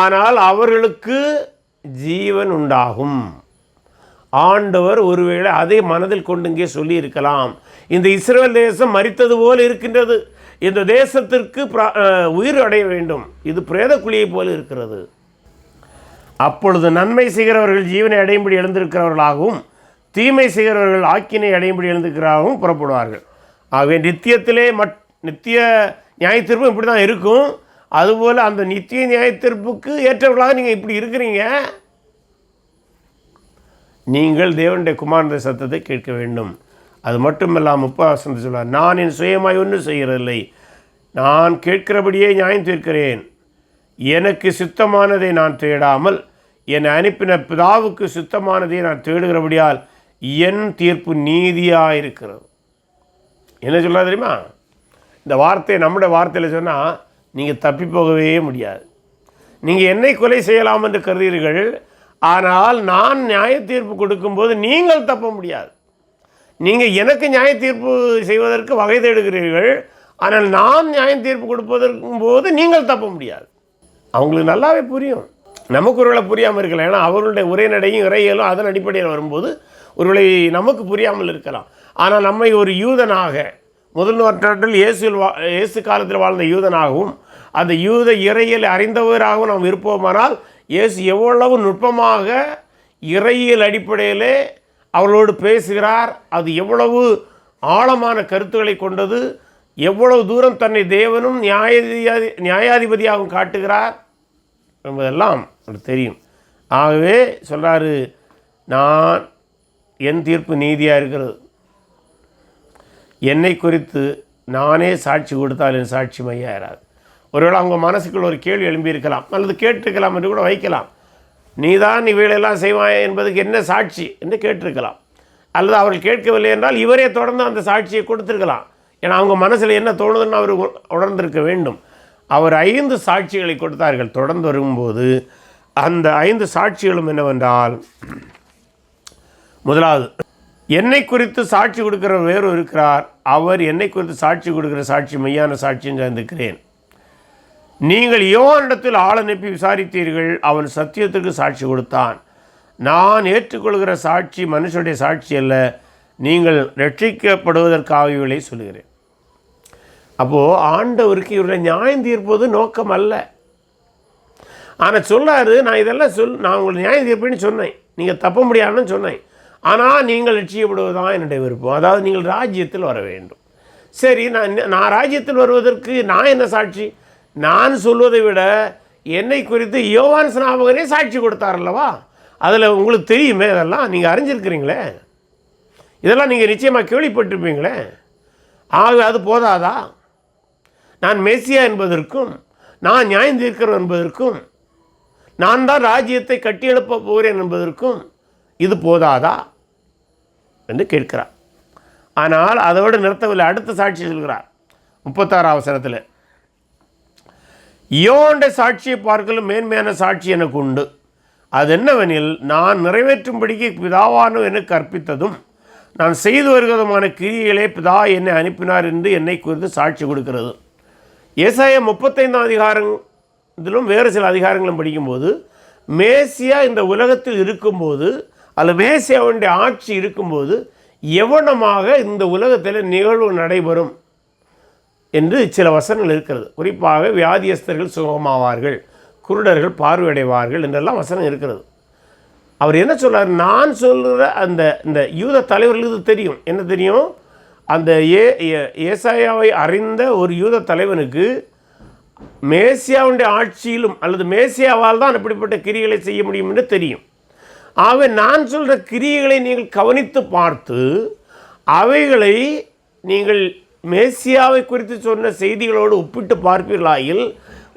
ஆனால் அவர்களுக்கு ஜீவன் உண்டாகும். ஆண்டவர் ஒருவேளை அதை மனதில் கொண்டு இங்கே சொல்லி இருக்கலாம். இந்த இஸ்ரவேல் தேசம் மரித்தது போல இருக்கின்றது, இந்த தேசத்திற்கு உயிர் அடைய வேண்டும், இது பிரேத குழியை போல இருக்கிறது. அப்பொழுது நன்மை செய்கிறவர்கள் ஜீவனை அடையும்படி எழுந்திருக்கிறவர்களாகவும் தீமை செய்கிறவர்கள் ஆக்கினை அடையும்படி எழுந்திருக்கிறாகவும் புறப்படுவார்கள். ஆகவே நித்திய நியாய தீர்ப்பு இப்படி தான் இருக்கும். அதுபோல் அந்த நித்திய நியாய தீர்ப்புக்கு ஏற்றவர்களாக நீங்கள் இப்படி இருக்கிறீங்க. நீங்கள் தேவனுடைய குமாரனுடைய சத்தத்தை கேட்க வேண்டும். அது மட்டுமல்லாமல் 30 வசனத்தை சொல்வார், நான் என் சுயமாய் ஒன்றும் செய்கிறதில்லை, நான் கேட்கிறபடியே நியாயம் தீர்க்கிறேன். எனக்கு சித்தமானதை நான் தேடாமல் என்னை அனுப்பின பிதாவுக்கு சித்தமானதை நான் தேடுகிறபடியால் என் தீர்ப்பு நீதியாக இருக்கிறது. என்ன சொல்ல தெரியுமா? இந்த வார்த்தையை நம்முடைய வார்த்தையில் சொன்னால் நீங்கள் தப்பி போகவே முடியாது. நீங்கள் என்னை கொலை செய்யலாம் என்று கருதுகிறீர்கள், ஆனால் நான் நியாய தீர்ப்பு கொடுக்கும்போது நீங்கள் தப்ப முடியாது. நீங்கள் எனக்கு நியாய தீர்ப்பு செய்வதற்கு வகை தேடுகிறீர்கள், ஆனால் நான் நியாய தீர்ப்பு கொடுப்பதற்கும் போது நீங்கள் தப்ப முடியாது. அவங்களுக்கு நல்லாவே புரியும். நமக்கு ஒருவேளை புரியாமல் இருக்கலாம். ஏன்னா அவர்களுடைய உரைநடையும் இறையியலும் அதன் அடிப்படையில் வரும்போது ஒருவேளை நமக்கு புரியாமல் இருக்கலாம். ஆனால் நம்மை ஒரு யூதனாக, முதல் நூற்றாண்டில் இயேசு காலத்தில் வாழ்ந்த யூதனாகவும் அந்த யூத இறையியல் அறிந்தவராகவும் நாம் இருப்போமானால் இயேசு எவ்வளவு நுட்பமாக இறையியல் அடிப்படையிலே அவர்களோடு பேசுகிறார், அது எவ்வளவு ஆழமான கருத்துக்களை கொண்டது, எவ்வளவு தூரம் தன்னை தேவனும் நியாயாதிபதியாகவும் காட்டுகிறார் என்பதெல்லாம் தெரியும். ஆகவே சொல்கிறாரு, நான் என் தீர்ப்பு நீதியாக இருக்கிறது. என்னை குறித்து நானே சாட்சி கொடுத்தால் என் சாட்சி மையாயிராது. ஒருவேளை அவங்க மனசுக்குள்ள ஒரு கேள்வி எழும்பியிருக்கலாம், அல்லது கேட்டிருக்கலாம் என்று கூட வைக்கலாம். நீதான் இவைகளெல்லாம் செய்வாய் என்பதுக்கு என்ன சாட்சி என்று கேட்டிருக்கலாம். அல்லது அவர்கள் கேட்கவில்லை என்றால் இவரே தொடர்ந்து அந்த சாட்சியை கொடுத்துருக்கலாம். ஏன்னா அவங்க மனசில் என்ன தோணுதுன்னு அவர் உணர்ந்திருக்க வேண்டும். அவர் 5 சாட்சிகளை கொடுத்தார்கள். தொடர்ந்து வரும்போது அந்த 5 சாட்சிகளும் என்னவென்றால், முதலாவது, என்னை குறித்து சாட்சி கொடுக்கிற வேறு இருக்கிறார், அவர் என்னை குறித்து சாட்சி கொடுக்கிற சாட்சி மெய்யான சாட்சியும் சேர்ந்திருக்கிறேன். நீங்கள் யோவானிடத்தில் ஆள் அனுப்பி விசாரித்தீர்கள், அவன் சத்தியத்திற்கு சாட்சி கொடுத்தான். நான் ஏற்றுக்கொள்கிற சாட்சி மனுஷனுடைய சாட்சி அல்ல, நீங்கள் ரட்சிக்கப்படுவதற்காக இவளை சொல்லுகிறேன். அப்போது ஆண்டவருக்கு இவருடைய நியாயம் தீர்ப்பது நோக்கம் அல்ல. ஆனால் சொல்லாரு, நான் இதெல்லாம் நான் உங்களை நியாயம் தீர்ப்பேன்னு சொன்னேன், நீங்கள் தப்ப முடியாதுன்னு சொன்னேன், ஆனால் நீங்கள் ரட்சிக்கப்படுவதுதான் என்னுடைய விருப்பம். அதாவது நீங்கள் ராஜ்யத்தில் வர வேண்டும். சரி, நான் ராஜ்யத்தில் வருவதற்கு நான் என்ன சாட்சி? நான் சொல்வதை விட என்னை குறித்து யோவான் ஸ்நாபகனே சாட்சி கொடுத்தார் அல்லவா? அதில் உங்களுக்கு தெரியுமே, அதெல்லாம் நீங்கள் அறிஞ்சிருக்கிறீங்களே. இதெல்லாம் நீங்கள் நிச்சயமாக கேள்விப்பட்டிருப்பீங்களே. ஆக அது போதாதா? நான் மேசியா என்பதற்கும், நான் நியாயம் தீர்க்கிறோம் என்பதற்கும், நான் தான் ராஜ்யத்தை கட்டியெழுப்ப போகிறேன் என்பதற்கும் இது போதாதா என்று கேட்கிறார். ஆனால் அதோடு நிறுத்தவில்லை. அடுத்த சாட்சி சொல்கிறார் 36ஆம் வசனத்தில், யோவானுடைய சாட்சியை பார்க்கலும் மேன்மையான சாட்சி எனக்கு உண்டு. அது என்னவெனில், நான் நிறைவேற்றும்படிக்கு பிதாவானவர் எனக்கு கற்பித்ததும் நான் செய்து வருகிறதுமான கிரியைகளே பிதா என்னை அனுப்பினார் என்று என்னை குறித்து சாட்சி கொடுக்கிறது. ஏசாயா 35ஆம் அதிகாரத்திலும் வேறு சில அதிகாரங்களும் படிக்கும்போது, மேசியா இந்த உலகத்தில் இருக்கும்போது அல்லது மேசியாவுடைய ஆட்சி இருக்கும்போது எவனமாக இந்த உலகத்தில் நிகழ்வு நடைபெறும் என்று சில வசனங்கள் இருக்கிறது. குறிப்பாக வியாதியஸ்தர்கள் சுகமாவார்கள், குருடர்கள் பார்வையடைவார்கள் என்றெல்லாம் வசனம் இருக்கிறது. அவர் என்ன சொல்றார்? நான் சொல்கிற இந்த யூத தலைவர்களுக்கு தெரியும். என்ன தெரியும்? அந்த ஏசாயாவை அறிந்த ஒரு யூத தலைவனுக்கு மேசியாவுடைய ஆட்சியிலும் அல்லது மேசியாவால் தான் அப்படிப்பட்ட கிரியைகளை செய்ய முடியும் என்று தெரியும். ஆகவே நான் சொல்கிற கிரியைகளை நீங்கள் கவனித்து பார்த்து அவைகளை நீங்கள் மேசியாவை குறித்து சொன்ன செய்திகளோடு ஒப்பிட்டு பார்ப்பீர்களாயில்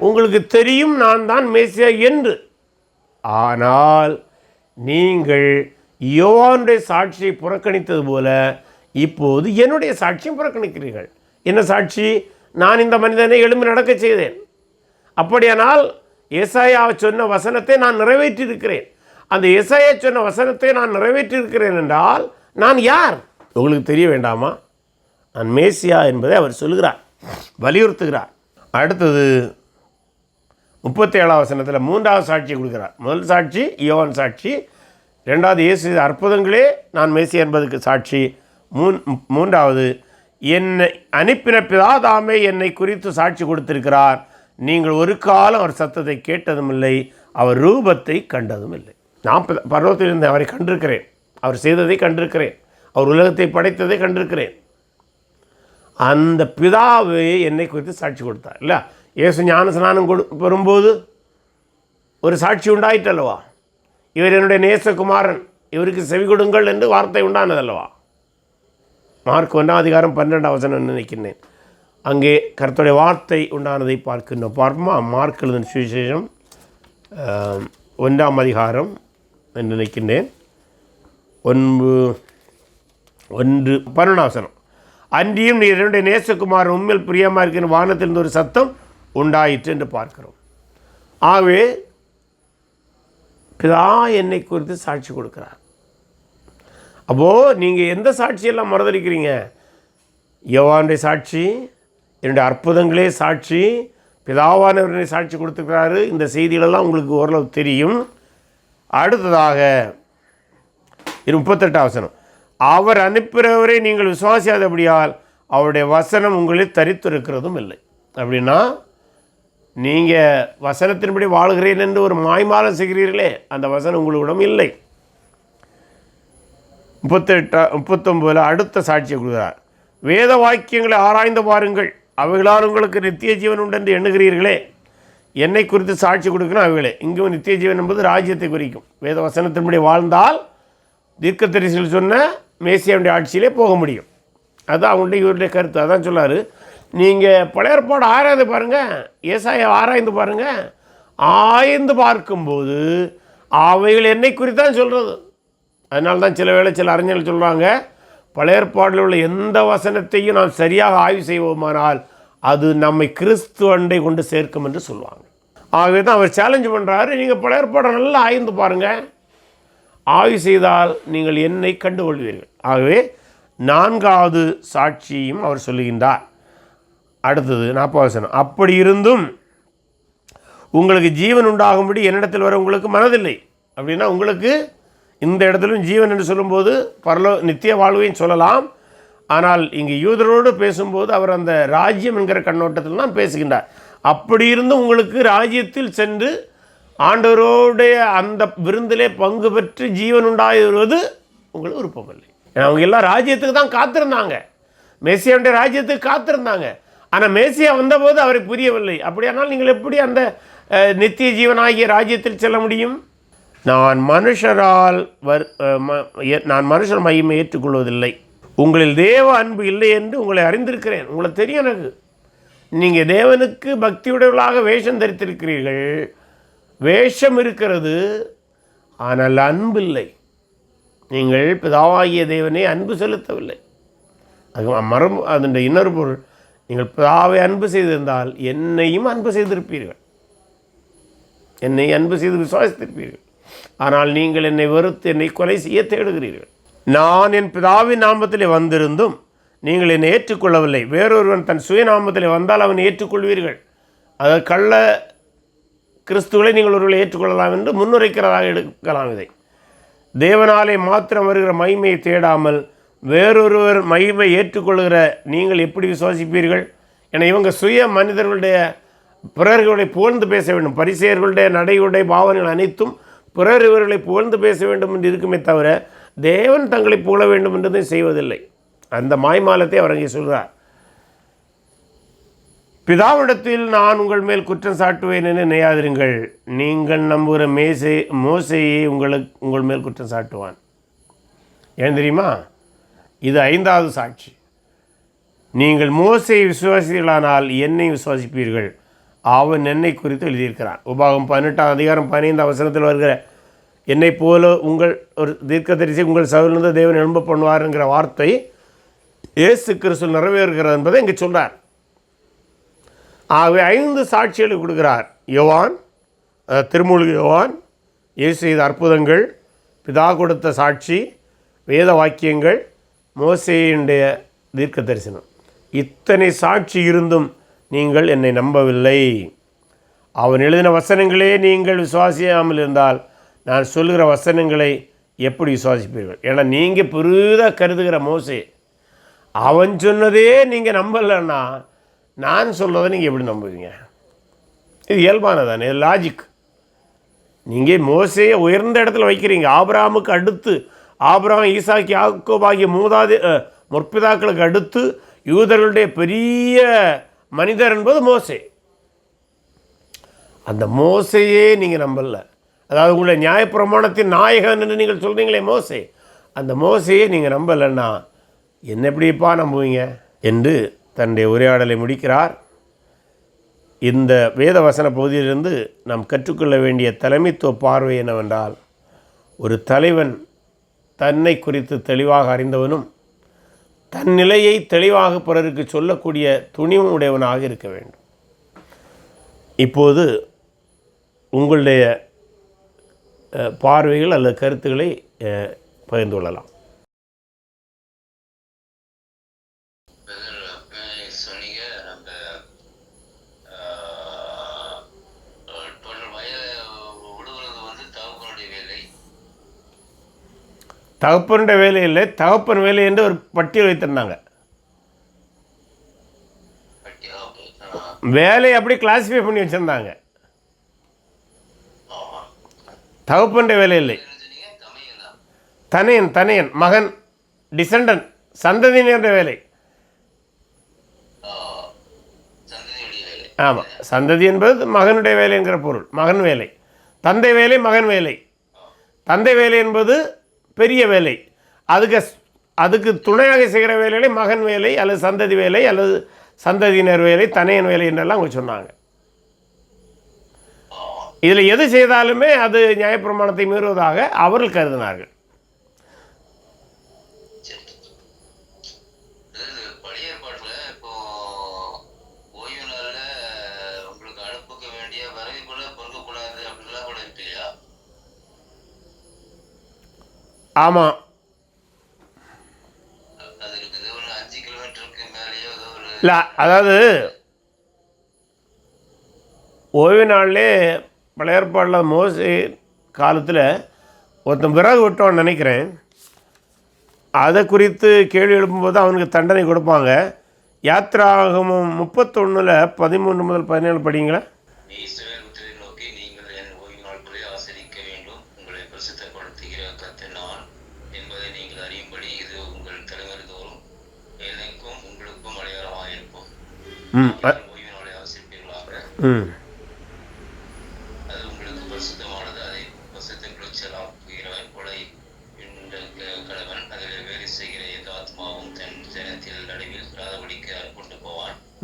உங்களுக்கு தெரியும் நான் தான் மேசியா என்று. ஆனால் நீங்கள் யோவானுடைய சாட்சியை புறக்கணித்தது போல இப்போது என்னுடைய சாட்சியும் புறக்கணிக்கிறீர்கள். என்ன சாட்சி? நான் இந்த மனிதனை எழும்பி நடக்க செய்தேன். அப்படியானால் ஏசாயா சொன்ன வசனத்தை நான் நிறைவேற்றியிருக்கிறேன். அந்த ஏசாயா சொன்ன வசனத்தை நான் நிறைவேற்றியிருக்கிறேன் என்றால் நான் யார்? உங்களுக்கு தெரிய வேண்டாமா? நான் மேசியா என்பதை அவர் சொல்கிறார், வலியுறுத்துகிறார். அடுத்தது 37ஆம் வசனத்தில் 3வது சாட்சியை கொடுக்கிறார். முதல் சாட்சி யோவான் சாட்சி, 2வது இயேசு அற்புதங்களே நான் மேசியா என்பதற்கு சாட்சி, 3வது என்னை அனுப்பின பிதா தாமே என்னை குறித்து சாட்சி கொடுத்திருக்கிறார். நீங்கள் ஒரு காலம் அவர் சத்தத்தை கேட்டதும் இல்லை, அவர் ரூபத்தை கண்டதும் இல்லை. நான் பர்வத்திலிருந்து அவரை கண்டிருக்கிறேன், அவர் செய்ததை கண்டிருக்கிறேன், அவர் உலகத்தை படைத்ததை கண்டிருக்கிறேன். அந்த பிதாவே என்னை குறித்து சாட்சி கொடுத்தார். இல்லை, இயேசு ஞான ஸ்நானம் வரும்போது ஒரு சாட்சி உண்டாயிட்டல்லவா? இவர் என்னுடைய நேசகுமாரன், இவருக்கு செவி கொடுங்கள் என்று வார்த்தை உண்டானதல்லவா? மார்க் 1ஆம் அதிகாரம் 12ஆம் வசனம் நினைக்கிறேன். அங்கே கர்த்தருடைய வார்த்தை உண்டானதை பார்க்கின்றோம். பார்ப்போமா? மார்க் எழுதின சுவிசேஷம் 1ஆம் அதிகாரம் என்று நினைக்கின்றேன். 1:12 வசனம். அன்றியும் நீ என்னுடைய நேசகுமாரன் உண்மையில் பிரியமாக இருக்கிற வானத்திலிருந்து ஒரு சத்தம் உண்டாயிற்று என்று பார்க்கிறோம். ஆகவே பிதா என்னை குறித்து சாட்சி கொடுக்கிறார். அப்போது நீங்கள் எந்த சாட்சியெல்லாம் மறுதளிக்கிறீங்க? யோவானுடைய சாட்சி, என்னுடைய அற்புதங்களே சாட்சி, பிதாவானவரை சாட்சி கொடுத்துருக்கிறாரு. இந்த செய்திகளெல்லாம் உங்களுக்கு ஓரளவு தெரியும். அடுத்ததாக 38ஆம் வசனம், அவர் அனுப்புகிறவரை நீங்கள் விசுவாசியாதபடியால் அவருடைய வசனம் உங்களில் தரித்திருக்கிறதும் இல்லை. அப்படின்னா நீங்கள் வசனத்தின்படி வாழ்கிறேன் என்று ஒரு மாய்மாலம் செய்கிறீர்களே, அந்த வசனம் உங்களிடம் இல்லை. 39 அடுத்த சாட்சியை கொடுக்கிறார். வேத வாக்கியங்களை ஆராய்ந்து பாருங்கள், அவைகளால் உங்களுக்கு நித்திய ஜீவன் உண்டு என்று எண்ணுகிறீர்களே, என்னை குறித்து சாட்சி கொடுக்கணும் அவைகளே. இங்கும் நித்திய ஜீவன் என்பது ராஜ்யத்தை குறிக்கும். வேத வசனத்தின்படி வாழ்ந்தால் தீர்க்கதரிசிகள் சொன்ன மேசியாவுடைய ஆட்சியிலே போக முடியும். அதுதான் அவங்களுடைய இவருடைய கருத்து. அதான் சொல்லார், நீங்கள் பழைய ஏற்பாடு ஆராய்ந்து பாருங்கள், ஏசாயா ஆராய்ந்து பாருங்கள். ஆய்ந்து பார்க்கும்போது அவைகள் என்னை குறித்தான் சொல்கிறது. அதனால தான் சில வேளை சில அறிஞர்கள் சொல்கிறாங்க, பழைய ஏற்பாடில் உள்ள எந்த வசனத்தையும் நாம் சரியாக ஆய்வு செய்வோமானால் அது நம்மை கிறிஸ்து அண்டை கொண்டு சேர்க்கும் என்று சொல்லுவாங்க. ஆகவே தான் அவர் சேலஞ்சு பண்ணுறாரு, நீங்கள் பழைய ஏற்பாடை நல்லா ஆய்ந்து பாருங்கள், ஆய்வு செய்தால் நீங்கள் என்னை கண்டுகொள்வீர்கள். ஆகவே 4வது சாட்சியும் அவர் சொல்லுகின்றார். அடுத்தது 40 வசனம், அப்படி இருந்தும் உங்களுக்கு ஜீவன் உண்டாகும்படி என்னிடத்தில் வர உங்களுக்கு மனதில்லை. அப்படின்னா உங்களுக்கு இந்த இடத்திலும் ஜீவன் என்று சொல்லும்போது நித்திய வாழ்வையும் சொல்லலாம். ஆனால் இங்கு யூதரோடு பேசும்போது அவர் அந்த ராஜ்யம் என்கிற கண்ணோட்டத்தில் தான் பேசுகின்றார். அப்படி இருந்தும் உங்களுக்கு ராஜ்யத்தில் சென்று ஆண்டவரோடைய அந்த விருந்திலே பங்கு பெற்று ஜீவன் உண்டாகிறது உங்களுக்கு விருப்பமில்லை. அவங்க எல்லாம் ராஜ்யத்துக்கு தான் காத்திருந்தாங்க, மேசியாவுடைய ராஜ்யத்துக்கு காத்திருந்தாங்க. ஆனால் மேசியா வந்தபோது அவரை புரியவில்லை. அப்படியானால் நீங்கள் எப்படி அந்த நித்திய ஜீவனாகிய ராஜ்யத்தில் செல்ல முடியும்? நான் மனுஷர் மையமை ஏற்றுக்கொள்வதில்லை. உங்களில் தேவ அன்பு இல்லை என்று உங்களை அறிந்திருக்கிறேன். உங்களை தெரியும் எனக்கு. நீங்கள் தேவனுக்கு பக்தியுடையவர்களாக வேஷம் தரித்திருக்கிறீர்கள். வேஷம் இருக்கிறது, ஆனால் அன்பு இல்லை. நீங்கள் பிதாவாகிய தேவனை அன்பு செலுத்தவில்லை. அது அதனுடைய இன்னொரு பொருள், நீங்கள் பிதாவை அன்பு செய்திருந்தால் என்னையும் அன்பு செய்திருப்பீர்கள், என்னை அன்பு செய்து விசுவாசித்திருப்பீர்கள். ஆனால் நீங்கள் என்னை வெறுத்து என்னை கொலை செய்ய தேடுகிறீர்கள். நான் என் பிதாவின் நாமத்திலே வந்திருந்தும் நீங்கள் என்னை ஏற்றுக்கொள்ளவில்லை. வேறொருவன் தன் சுயநாமத்திலே வந்தால் அவனை ஏற்றுக்கொள்வீர்கள். அதாவது கள்ள கிறிஸ்துவை நீங்கள் ஒருவர்களை ஏற்றுக்கொள்ளலாம் என்று முன்னுரைக்கிறதாக எடுக்கலாம். இதை தேவனாலே மாத்திரம் வருகிற மகிமையை தேடாமல் வேறொருவர் மகிமை ஏற்றுக்கொள்கிற நீங்கள் எப்படி விசுவாசிப்பீர்கள்? என இவங்க சுய மனிதர்களுடைய பிறர்களை புகழ்ந்து பேச வேண்டும். பரிசேயர்களுடைய நடையுடைய பாவனைகள் அனைத்தும் பிறர் இவர்களை புகழ்ந்து பேச வேண்டும் என்று இருக்குமே தவிர தேவன் தங்களை புகழ வேண்டும் என்றதும் செய்வதில்லை. அந்த மாய்மாலத்தை அவர் அங்கே சொல்கிறார். பிதாவிடத்தில் நான் உங்கள் மேல் குற்றம் சாட்டுவேன் என்று நினையாதிருங்கள். நீங்கள் நம்புகிற மோசேயை உங்கள் மேல் குற்றம் சாட்டுவான். ஏன் தெரியுமா? இது 5வது சாட்சி. நீங்கள் மோசேயை விசுவாசிகளானால் என்னை விசுவாசிப்பீர்கள், அவன் என்னை குறித்து எழுதியிருக்கிறான். உபாகம் 18ஆம் அதிகாரம் 15ஆம் வசனத்தில் வருகிற என்னை போல உங்கள் ஒரு தீர்க்கதரிசி உங்கள் சபையிலிருந்து தேவன் எழும்ப பண்ணுவார் என்கிற வார்த்தை இயேசு கிறிஸ்து நிறைவேறுகிறது என்பதை இங்கே சொல்கிறார். ஆகவே 5 சாட்சிகளை கொடுக்கிறார். யோவான், திருமுழுகு யோவான், இயேசு செய்த அற்புதங்கள், பிதா கொடுத்த சாட்சி, வேத வாக்கியங்கள், மோசேயுடைய தீர்க்க தரிசனம். இத்தனை சாட்சி இருந்தும் நீங்கள் என்னை நம்பவில்லை. அவன் எழுதின வசனங்களே நீங்கள் விசுவாசியாமல் இருந்தால் நான் சொல்லுகிற வசனங்களை எப்படி விசுவாசிப்பீர்கள்? ஏன்னா நீங்கள் பெரிதாக கருதுகிற மோசே அவன் சொன்னதே நீங்கள் நம்பலைன்னா நான் சொல்கிறத நீங்கள் எப்படி நம்புவீங்க? இது இயல்பானதானே, இது லாஜிக். நீங்கள் மோசேயை உயர்ந்த இடத்துல வைக்கிறீங்க. ஆபிரகாமுக்கு அடுத்து, ஆபிரகாம், ஈசாக்கு, யாக்கோபு ஆகிய முற்பிதாக்களுக்கு அடுத்து யூதர்களுடைய பெரிய மனிதர் என்பது மோசே. அந்த மோசையே நீங்கள் நம்பல. அதாவது உங்களுடைய நியாயப்பிரமாணத்தின் நாயகன் என்று நீங்கள் சொல்கிறீங்களே மோசே, அந்த மோசையே நீங்கள் நம்பலைன்னா என்ன எப்படிப்பா நம்புவீங்க என்று தன்னுடைய உரையாடலை முடிக்கிறார். இந்த வேத வசன பகுதியிலிருந்து நாம் கற்றுக்கொள்ள வேண்டிய தலைமைத்துவ பார்வை என்னவென்றால், ஒரு தலைவன் தன்னை குறித்து தெளிவாக அறிந்தவனும் தன் நிலையை தெளிவாக பிறருக்கு சொல்லக்கூடிய துணிவும் உடையவனாக இருக்க வேண்டும். இப்போது உங்களுடைய பார்வைகள் அல்லது கருத்துக்களை பகிர்ந்து கொள்ளலாம். தகப்பனுடைய வேலை இல்லை, தகப்பன் வேலை என்று ஒரு பட்டியல் வைத்திருந்தாங்க. வேலையை அப்படி கிளாஸிஃபை பண்ணி வச்சுருந்தாங்க. தகப்பனுடைய வேலை இல்லை, தனையன் மகன், டிசெண்டன், சந்ததியினருடைய வேலை. ஆமாம், சந்ததி என்பது மகனுடைய வேலை என்கிற பொருள். மகன் வேலை, தந்தை வேலை, மகன் வேலை. தந்தை வேலை என்பது பெரிய வேலை. அதுக்கு துணையாக செய்கிற வேலைகளை மகன் வேலை அல்லது சந்ததி வேலை அல்லது சந்ததியினர் வேலை, தனையன் வேலை என்றெல்லாம் அவங்க சொன்னாங்க. இதில் எது செய்தாலுமே அது நியாயப்பிரமாணத்தை மீறுவதாக அவர்கள் கருதினார்கள். ஆமாம், இல்லை, அதாவது ஓய்வு நாள்லே பழைய ஏற்பாடில் மோசே காலத்தில் ஒருத்தன் விறகு விட்டோன்னு நினைக்கிறேன். அதை குறித்து கேள்வி எழுப்பும்போது அவனுக்கு தண்டனை கொடுப்பாங்க. யாத்திராகமம் 31:13 முதல் 17 படிங்களா?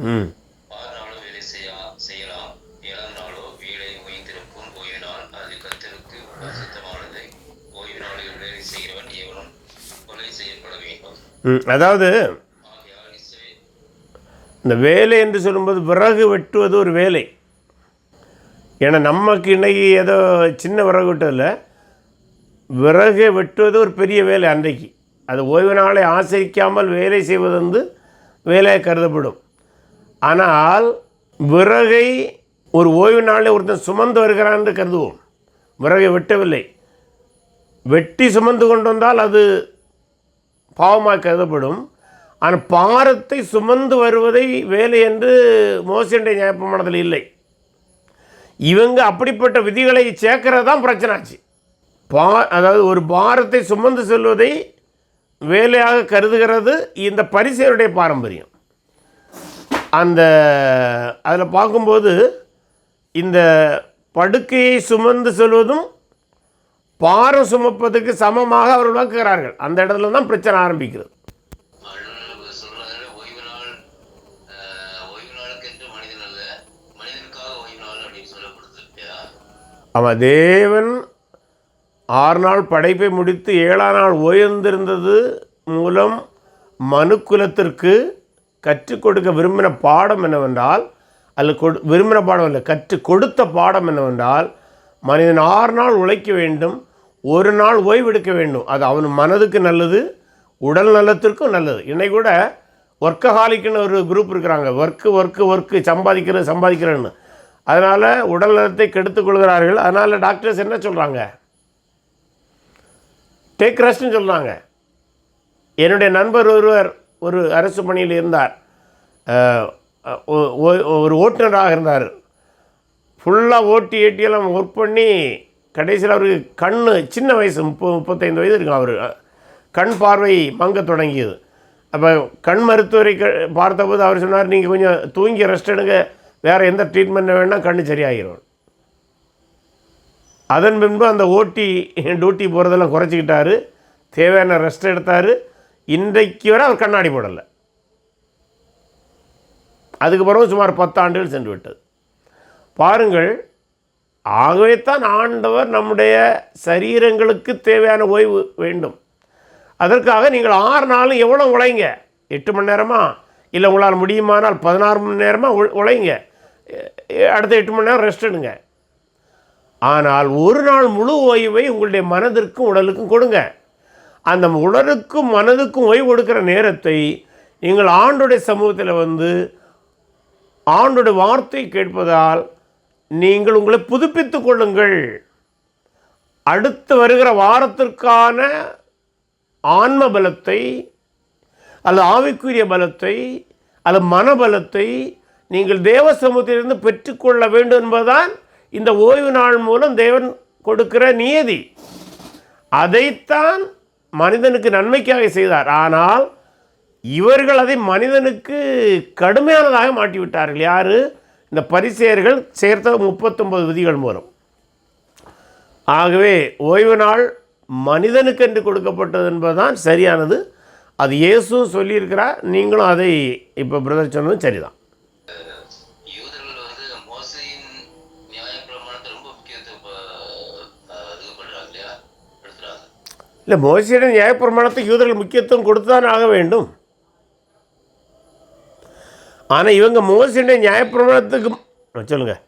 ம் 6 நாளும் வேலை செய்யலாம். 7ஆம் நாளோ வீடை ஓய்ந்திருக்கும் ஓய்வு நாள். அது கர்த்தருக்கு பரிசுத்தமானது. ஓய்வு நாளில் வேலை செய்கிறவன் எவனும் கொலை செய்யப்பட வேண்டும். அதாவது ஆகையால் இந்த வேலை என்று சொல்லும்போது விறகு வெட்டுவது ஒரு வேலை. ஏன்னா நமக்கு இன்றைக்கி ஏதோ சின்ன விறகு வெட்டுவதில்லை, விறகு வெட்டுவது ஒரு பெரிய வேலை. அன்றைக்கு அது ஓய்வு நாளை ஆசரிக்காமல் வேலை செய்வது வந்து வேலையாக கருதப்படும். ஆனால் விறகை ஒரு ஓய்வு நாளில் ஒருத்தன் சுமந்து வருகிறான் என்று கருதுவோம். விறகை வெட்டவில்லை, வெட்டி சுமந்து கொண்டு வந்தால் அது பாவமாக கருதப்படும். ஆனால் பாரத்தை சுமந்து வருவதை வேலை என்று மோசேயுடைய நியாயப்பிரமாணத்தில் இல்லை. இவங்க அப்படிப்பட்ட விதிகளை சேர்க்கறது தான் பிரச்சனை ஆச்சு. அதாவது ஒரு பாரத்தை சுமந்து செல்வதை வேலையாக கருதுகிறது இந்த பரிசேயருடைய பாரம்பரியம். அதில் பார்க்கும்போது இந்த படுக்கையை சுமந்து செல்வதும் பாரம் சுமப்பதுக்கு சமமாக அவர்கள் வாக்குகிறார்கள். அந்த இடத்துல தான் பிரச்சனை ஆரம்பிக்கிறது. ஆமாம், தேவன் 6 நாள் படைப்பை முடித்து 7ஆம் நாள் ஓய்ந்திருந்தது மூலம் மனுக்குலத்திற்கு கற்றுக் கொடுக்க விரும்பின பாடம் என்னவென்றால், அதில் விரும்பின பாடம் இல்லை, கற்றுக் கொடுத்த பாடம் என்னவென்றால், மனிதன் 6 நாள் உழைக்க வேண்டும், 1 நாள் ஓய்வெடுக்க வேண்டும். அது அவன் மனதுக்கு நல்லது, உடல் நலத்திற்கும் நல்லது. இன்னைக்கு கூட ஒர்க்கஹாலிக்குன்னு ஒரு குரூப் இருக்கிறாங்க. ஒர்க்கு சம்பாதிக்கிறேன்னு. அதனால் உடல் நலத்தை கெடுத்துக் கொள்கிறார்கள். அதனால் டாக்டர்ஸ் என்ன சொல்கிறாங்க, டேக் ரெஸ்ட்னு சொல்கிறாங்க. என்னுடைய நண்பர் ஒருவர் ஒரு அரசு பணியில் இருந்தார், ஒரு ஓட்டுநராக இருந்தார். ஃபுல்லாக ஏட்டியெல்லாம் ஒர்க் பண்ணி கடைசியில் அவருக்கு கண் சின்ன வயசு 35 வயது இருக்கும். அவர் கண் பார்வை மங்க தொடங்கியது. அப்போ கண் மருத்துவரை பார்த்தபோது அவர் சொன்னார், நீங்கள் கொஞ்சம் தூங்கி ரெஸ்ட் எடுங்க, வேறு எந்த ட்ரீட்மெண்ட் வேணால் கண் சரியாகிடும். அதன் பின்பு அந்த டியூட்டி போகிறதெல்லாம் குறைச்சிக்கிட்டாரு, தேவையான ரெஸ்ட் எடுத்தார். இன்றைக்கு வரை அவர் கண்ணாடி போடலை. அதுக்கு பிறகு சுமார் 10 ஆண்டுகள் சென்று விட்டது. பாருங்கள், ஆகவே தான் ஆண்டவர் நம்முடைய சரீரங்களுக்கு தேவையான ஓய்வு வேண்டும். அதற்காக நீங்கள் 6 நாளும் எவ்வளோ உழைங்க, 8 மணி நேரமா, இல்லை உங்களால் முடியுமானால் 16 மணி நேரமாக உழைங்க, அடுத்த 8 மணி நேரம் ரெஸ்ட் எடுங்க. ஆனால் 1 நாள் முழு ஓய்வை உங்களுடைய மனதிற்கும் உடலுக்கும் கொடுங்க. அந்த உடலுக்கும் மனதுக்கும் ஓய்வு கொடுக்குற நேரத்தை நீங்கள் ஆண்டுடைய சமூகத்தில் வந்து ஆண்டுடைய வார்த்தை கேட்பதால் நீங்கள் உங்களை புதுப்பித்து கொள்ளுங்கள். அடுத்து வருகிற வாரத்திற்கான ஆன்ம பலத்தை அல்லது ஆவிக்குரிய பலத்தை அல்லது மனபலத்தை நீங்கள் தேவ சமூகத்திலிருந்து பெற்றுக்கொள்ள வேண்டும் என்பதுதான் இந்த ஓய்வு நாள் மூலம் தேவன் கொடுக்கிற நியதி. அதைத்தான் மனிதனுக்கு நன்மைக்காக செய்தார். ஆனால் இவர்கள் அதை மனிதனுக்கு கடுமையானதாக மாட்டிவிட்டார்கள். யார்? இந்த பரிசேயர்கள் சேர்த்த 39 விதிகள் மூலம். ஆகவே ஓய்வு நாள் மனிதனுக்கென்று கொடுக்கப்பட்டது என்பதுதான் சரியானது. அது இயேசுவும் சொல்லியிருக்கிறார். நீங்களும் அதை இப்போ பிரதர் சொன்னதும் சரிதான். இல்லை, மோசேயுடைய நியாயப்பிரமாணத்துக்கு யூதர்கள் முக்கியத்துவம் கொடுத்துதான் ஆக வேண்டும். ஆனால் இவங்க மோசேயுடைய நியாயப்பிரமாணத்துக்கு சொல்லுங்கள்.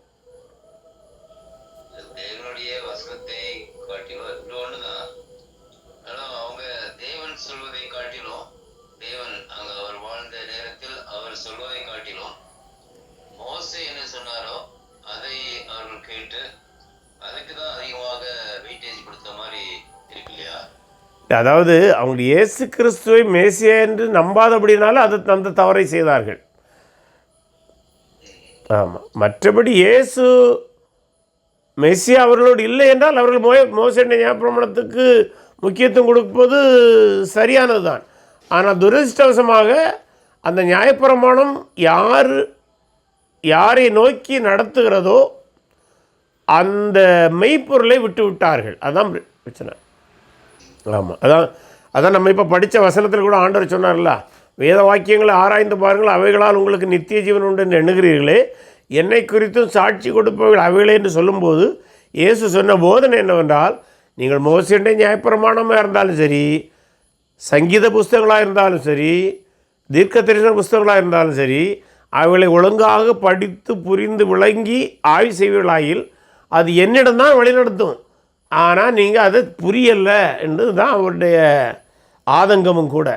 அதாவது அவங்க இயேசு கிறிஸ்துவை மேசியா என்று நம்பாதபடினால அந்த தவறை செய்தார்கள். ஆமாம், மற்றபடி இயேசு மெஸ்ஸியா அவர்களோடு இல்லை என்றால் அவர்கள் மோசேயுடைய நியாயப்பிரமாணத்துக்கு முக்கியத்துவம் கொடுப்பது சரியானது தான். ஆனால் துரதிர்ஷ்டவசமாக அந்த நியாயப்பிரமாணம் யாரை நோக்கி நடத்துகிறதோ அந்த மெய்ப்பொருளை விட்டு விட்டார்கள். அதுதான் பிரச்சனை. ஆமாம், அதான் நம்ம இப்போ படித்த வசனத்தில் கூட ஆண்டவர் சொன்னார்ல, வேத வாக்கியங்களை ஆராய்ந்து பாருங்கள், அவைகளால் உங்களுக்கு நித்திய ஜீவன் உண்டு என்று எண்ணுகிறீர்களே, என்னை குறித்தும் சாட்சி கொடுப்பவர்கள் அவைகளே என்று சொல்லும்போது இயேசு சொன்ன போதனை என்னவென்றால், நீங்கள் மோசேயுடைய நியாயப்பிரமாணமாக இருந்தாலும் சரி, சங்கீத புஸ்தகங்களாக இருந்தாலும் சரி, தீர்க்கதரிசன புஸ்தகங்களாக இருந்தாலும் சரி, அவைகளை ஒழுங்காக படித்து புரிந்து விளங்கி ஆய்வு செய்வீர்களாயில் அது என்னிடம்தான் வழிநடத்தும். ஆனால் நீங்கள் அதை புரியலை என்று தான் அவருடைய ஆதங்கமும் கூட.